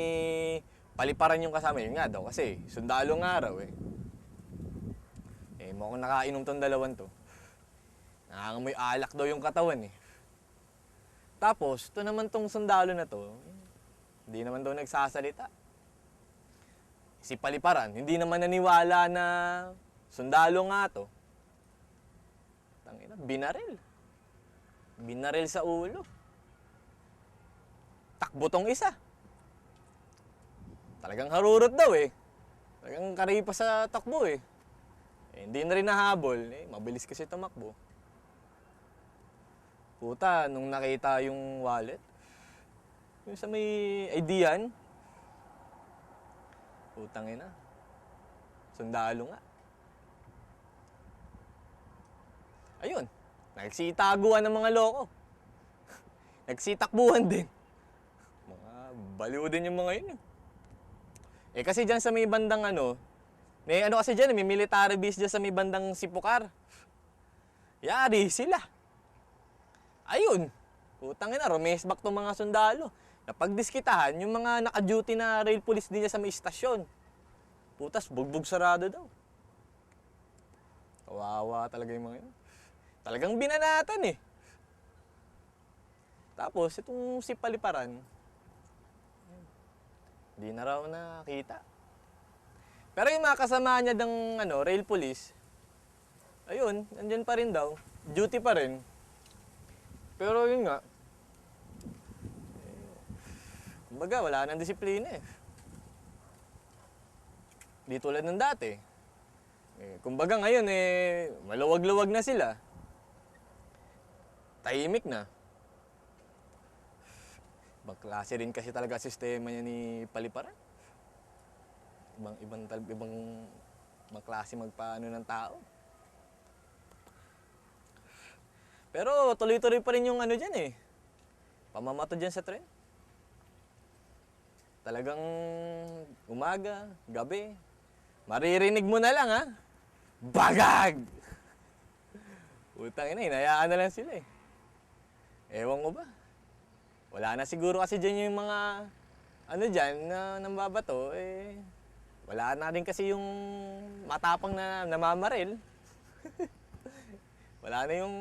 Paliparan yung kasama. Yun nga daw kasi sundalo nga raw eh. Mukhang nakainom tong dalawan to. Nangangamoy alak daw yung katawan eh. Tapos, ito naman tong sundalo na to, hindi naman daw nagsasalita. Si Paliparan, hindi naman naniwala na sundalo nga to. Tangina, binaril. Binaril sa ulo. Takbo tong isa. Talagang harurot daw eh. Talagang karipa sa takbo eh. Hindi na rin nahabol. Mabilis kasi tumakbo. Puta, nung nakita yung wallet, yung sa may IDyan, putang ina. Sundalo nga. Ayun, nagsitaguan ng mga loko. Nagsitakbuhan din. Mga baliw din yung mga yun. Kasi dyan sa may bandang may kasi dyan, may military base dyan sa may bandang Sipokar. Yari sila. Ayun, putang ina, rumesbak tong mga sundalo. Napagdiskitahan, yung mga naka-duty na rail police din sa may istasyon. Putas, bugbog sarado daw. Kawawa talaga yung mga yun. Talagang binanatan eh. Tapos, itong si Paliparan, hindi na raw nakita. Pero yung mga kasama niya ng rail police, ayun, nandyan pa rin daw. Duty pa rin. Pero yun nga, kumbaga wala nang disiplina eh. Di tulad ng dati. Kumbaga ngayon maluwag-luwag na sila. Tahimik na. Ibang klase rin kasi talaga sistema niya ni Paliparan. Ibang klase magpaano ng tao. Pero tuloy-tuloy pa rin yung dyan eh. Pamamato dyan sa tren. Talagang umaga, gabi, maririnig mo na lang ha. Bagag! Utang ina, hinayaan na lang sila eh. Ewan ko ba? Wala na siguro kasi dyan yung mga dyan na nambabato wala na rin kasi yung matapang na namamaril. Wala na yung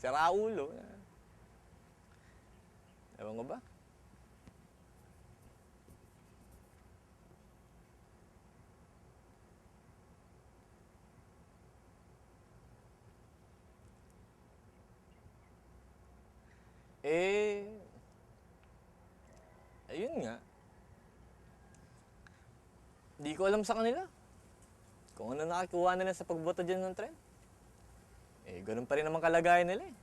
saraulo. Ewan ko ba? Eh, ayun nga. Hindi ko alam sa kanila. Kung ano nakikuha nila sa pagboto dyan ng tren. Eh, ganun pa rin naman kalagayan nila eh.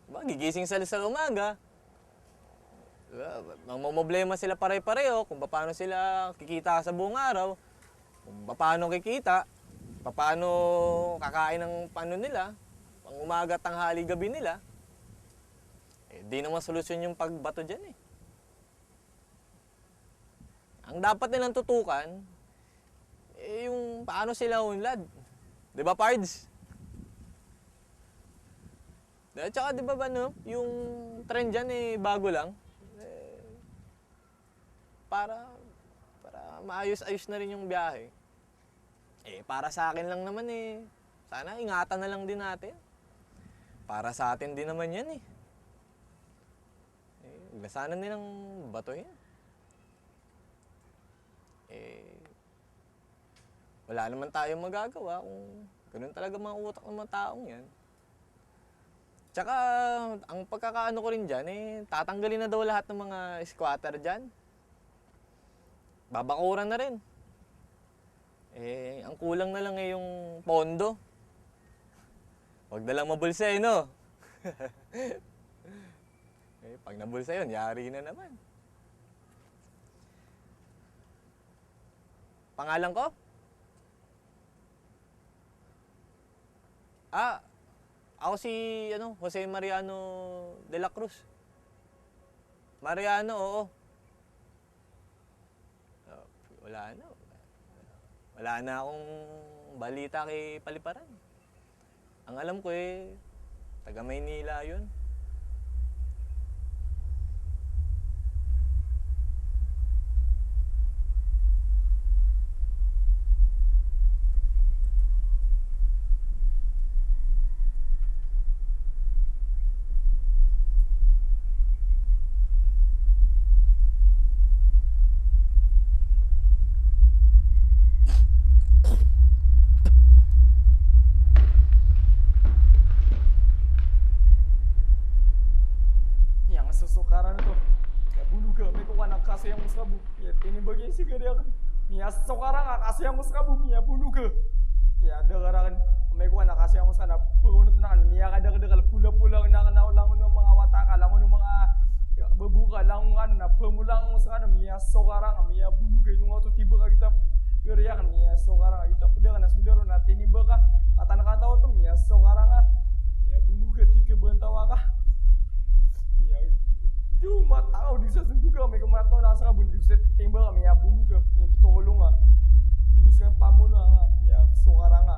Diba, gigising sila sa umaga. Diba, mamomblema sila pare-pareho kung paano sila kikita sa buong araw. Kung paano kikita, paano kakain ng pano nila, pang umaga, tanghali, gabi nila. Eh, di naman solusyon yung pagbato dyan eh. Ang dapat nilang tutukan, eh, yung paano sila unlad. Di ba, Pards? At saka, di ba ba, no? Yung trend dyan, eh, bago lang. Eh, para maayos-ayos na rin yung biyahe. Eh, para sa akin lang naman, eh, sana ingatan na lang din natin. Para sa atin din naman yan, eh. Eh, sana nilang bato yan. Eh, wala naman tayong magagawa kung ganun talaga mga utak ng mga taong yan. Tsaka, ang pagkakaano ko rin dyan, eh, tatanggalin na daw lahat ng mga squatter dyan. Babakuran na rin. Eh, ang kulang na lang eh yung pondo. Huwag na lang mabulsa eh, no? Eh, pag nabulsa yun, yari na naman. Pangalan ko? Ako si Jose Mariano de la Cruz. Mariano, oo. Wala na. Wala na akong balita kay Paliparan. Ang alam ko eh, taga Maynila yun. Yang susukaran itu. Ya bulu ke, mereka wana kasih yang muskabu. Ya ini bagian sih dia kan. Mia sukarang kasih yang muskabu, mia bulu ke. Ya ada kan, mereka wana kasih yang muskana. Punut nan, mia kada kada pula-pula na ulang mga wataka, langon mga bebuka langan na pemulang muskana mia sukarang, mia bulu ke nung auto tiba kita. Geria kan mia sukarang kita peda kan sudaro na tiniba ka. Kata-kata tuh mia sukarang mia bulu ke tike bentawaka. Ya, cuma tahu di sana juga mereka matau nasa kabun di sana tembak kami ya bulu ke yang pitolong di sana pamun ya sokarang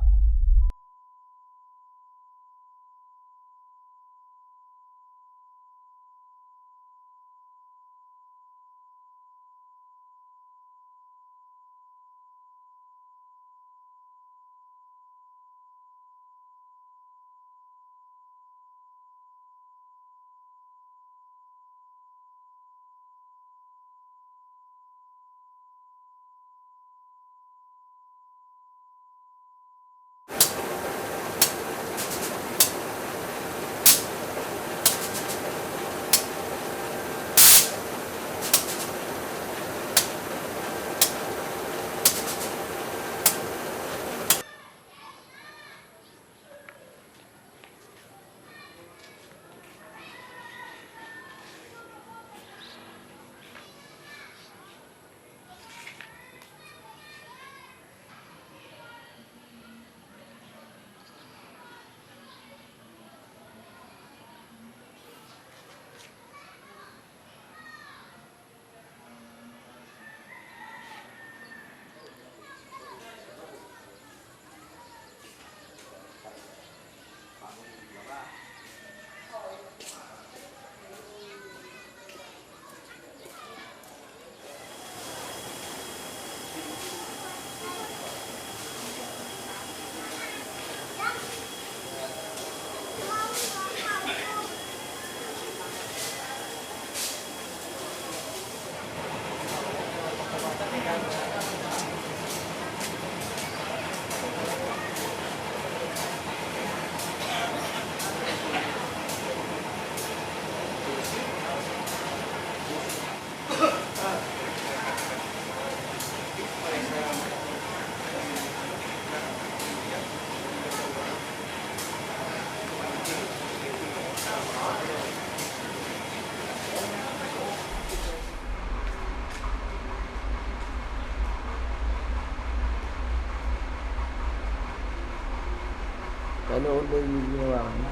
Kalau udah ginawa ko na.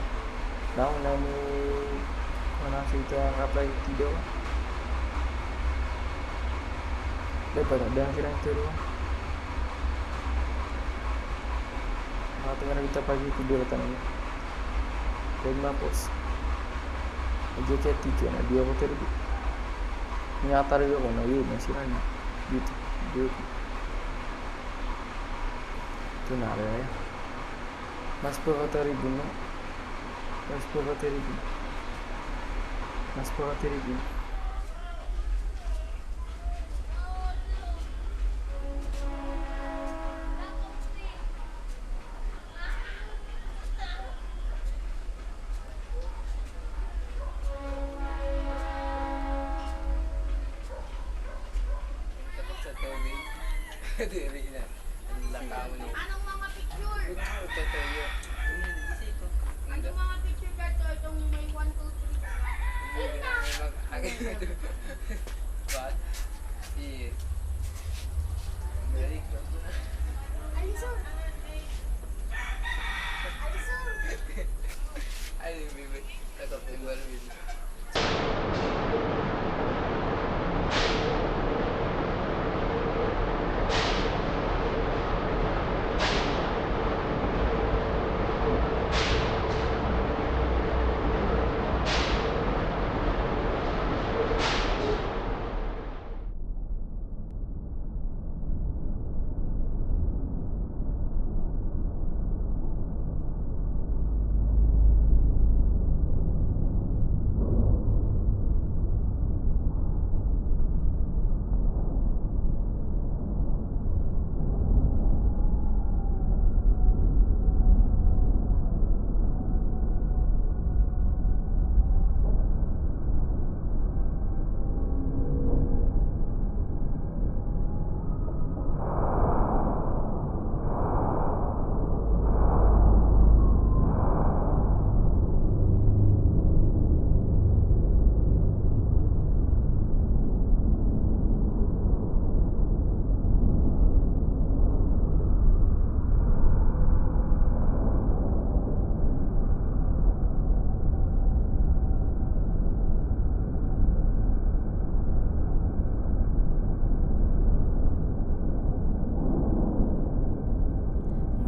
Daw na mo wala sa ito ang kapay tido. Dapat ada ang kirang turo. Makatungan na kita pagi tidur tanong. Kaya mapos. Aja kayak tiga na dia ko terbi. Nyata rin ako na yun masih na dito. Dito. Ito na rin. Mas pagkataribo na. Mas pagkataribo. Mas pagkataribo. Sa tubig. Diri na. Ang lakaw niya. Anong mga picture? Totoo. Anong mga picture ka to? Itong may 1, 2, 3. Ayun na! But, si... Very close na. Alison! Alison! Ay, baby. Tatap yung barbil.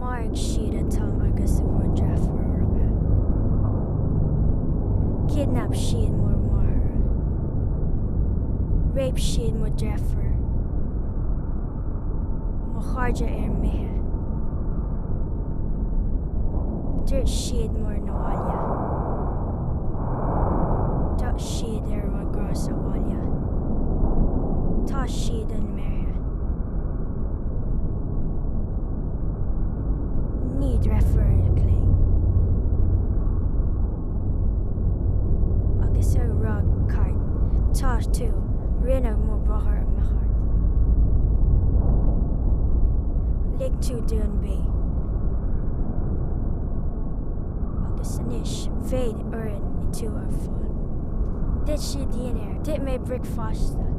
Mark Sheeta Tom Agasura Jaffarga. Kidnap Sheet Mor Mahar. Rape Sheet Mor Jaffer. Moharja Meha. Dirt Sheet Mor Nawalya. Dot Sheet Magrosa Walya. Tosh Sheet and Meha. Need refer clay. Agus a rug card. Tosh too. Rinna mo bahar mahart. Lig to Dun Bay. Agus anish. Fade Urin into our foot. Did she dinner? Did me brick fasta?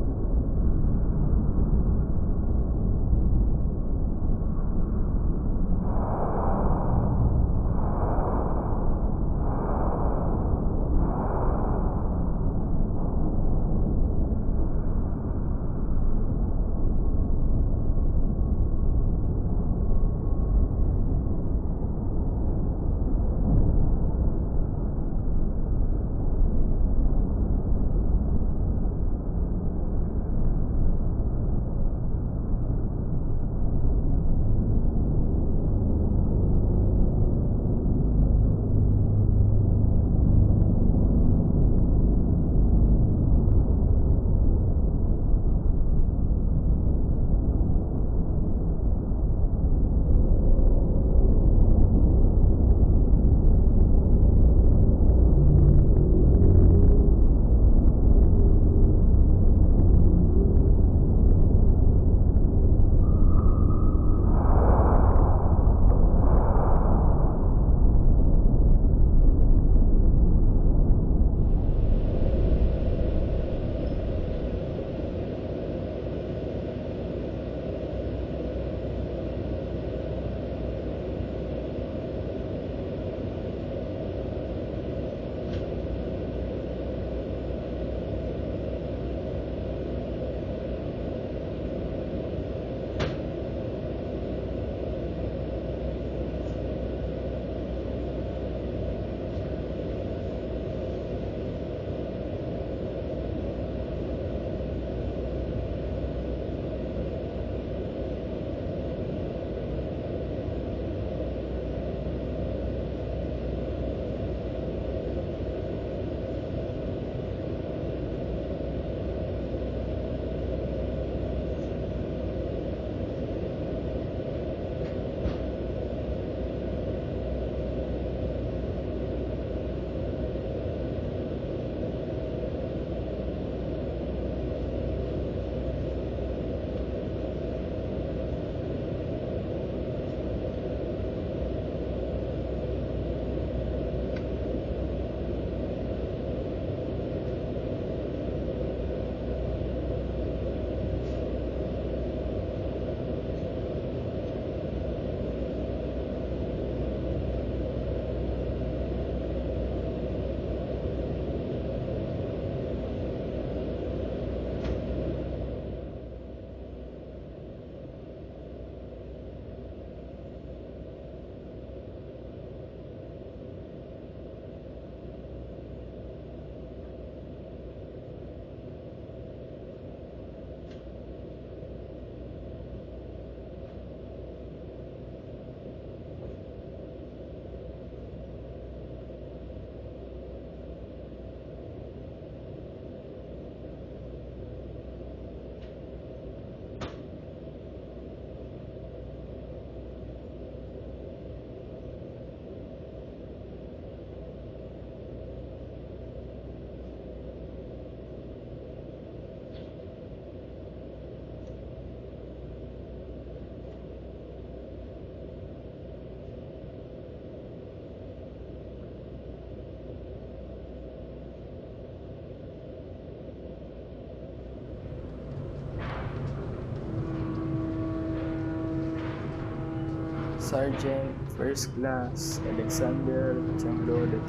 Sergeant First Class Alexander Changlo III.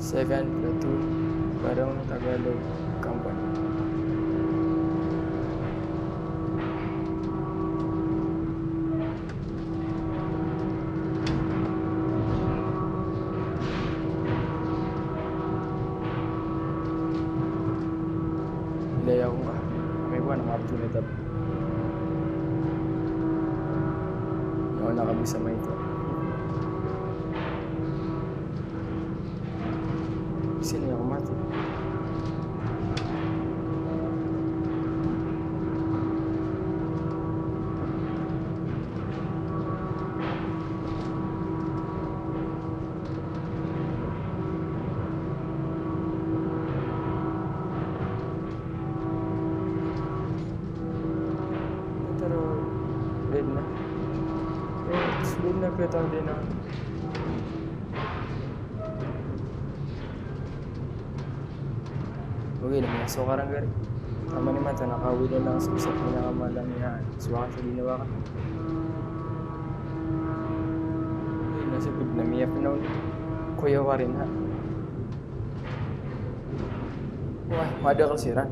Second Platoon, Barong Tagalog Company. Ilaya ko ka. May buwan ang opportunity. Ako nakabisa may ito. Sino ako mati? Pero, dead na. Dead na kaya tao din ako. Okay naman, so karang gari. Tama naman ito, nakawin na lang sa isang pinakamalamihan. Suwakan sa ginawa ka. Okay, nasa good na miya pinaw. Kuya wa rin ha. Wah, mada ka sira.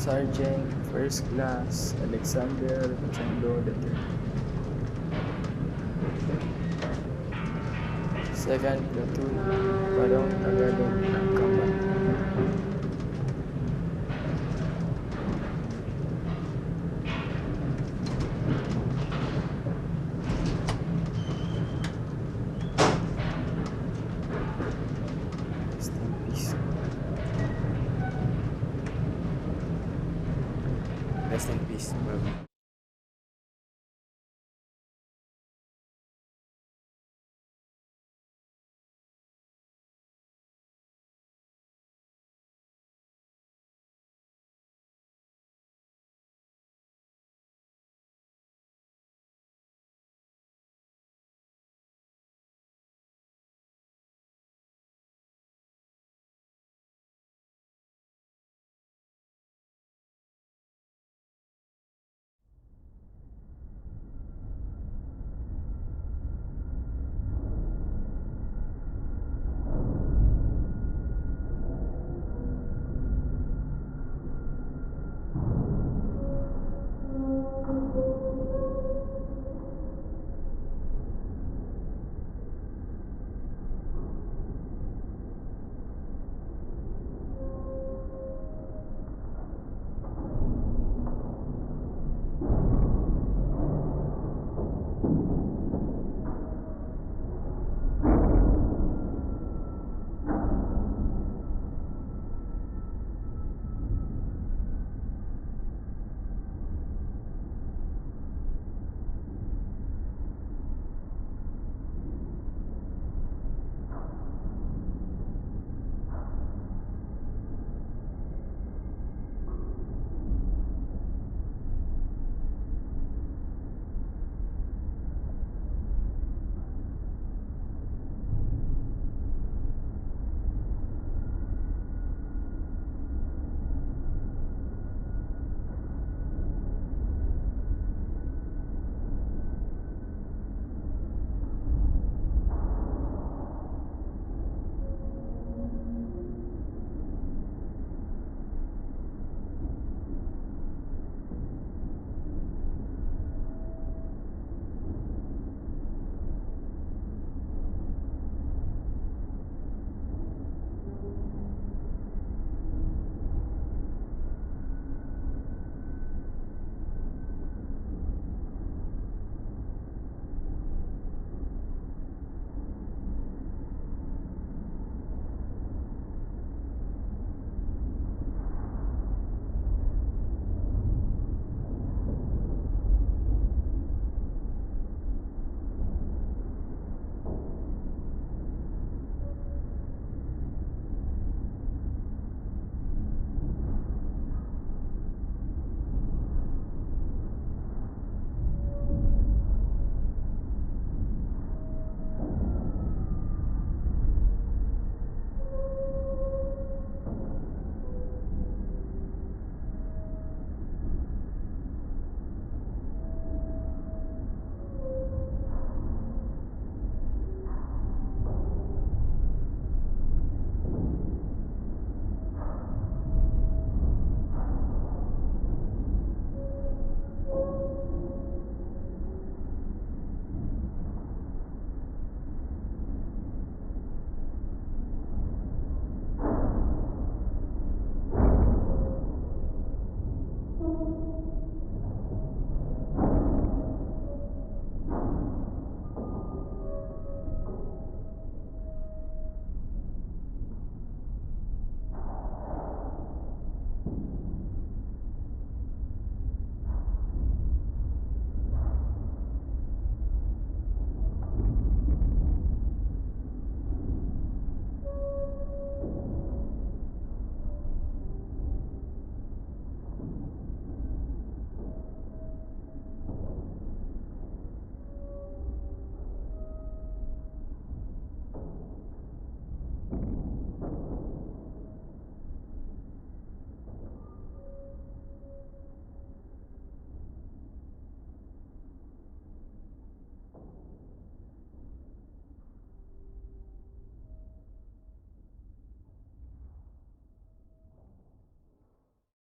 Sergeant First Class Alexander Changlo III. Second Platoon, Barong Tagalog Company. Rest in peace. Rest in peace, bro.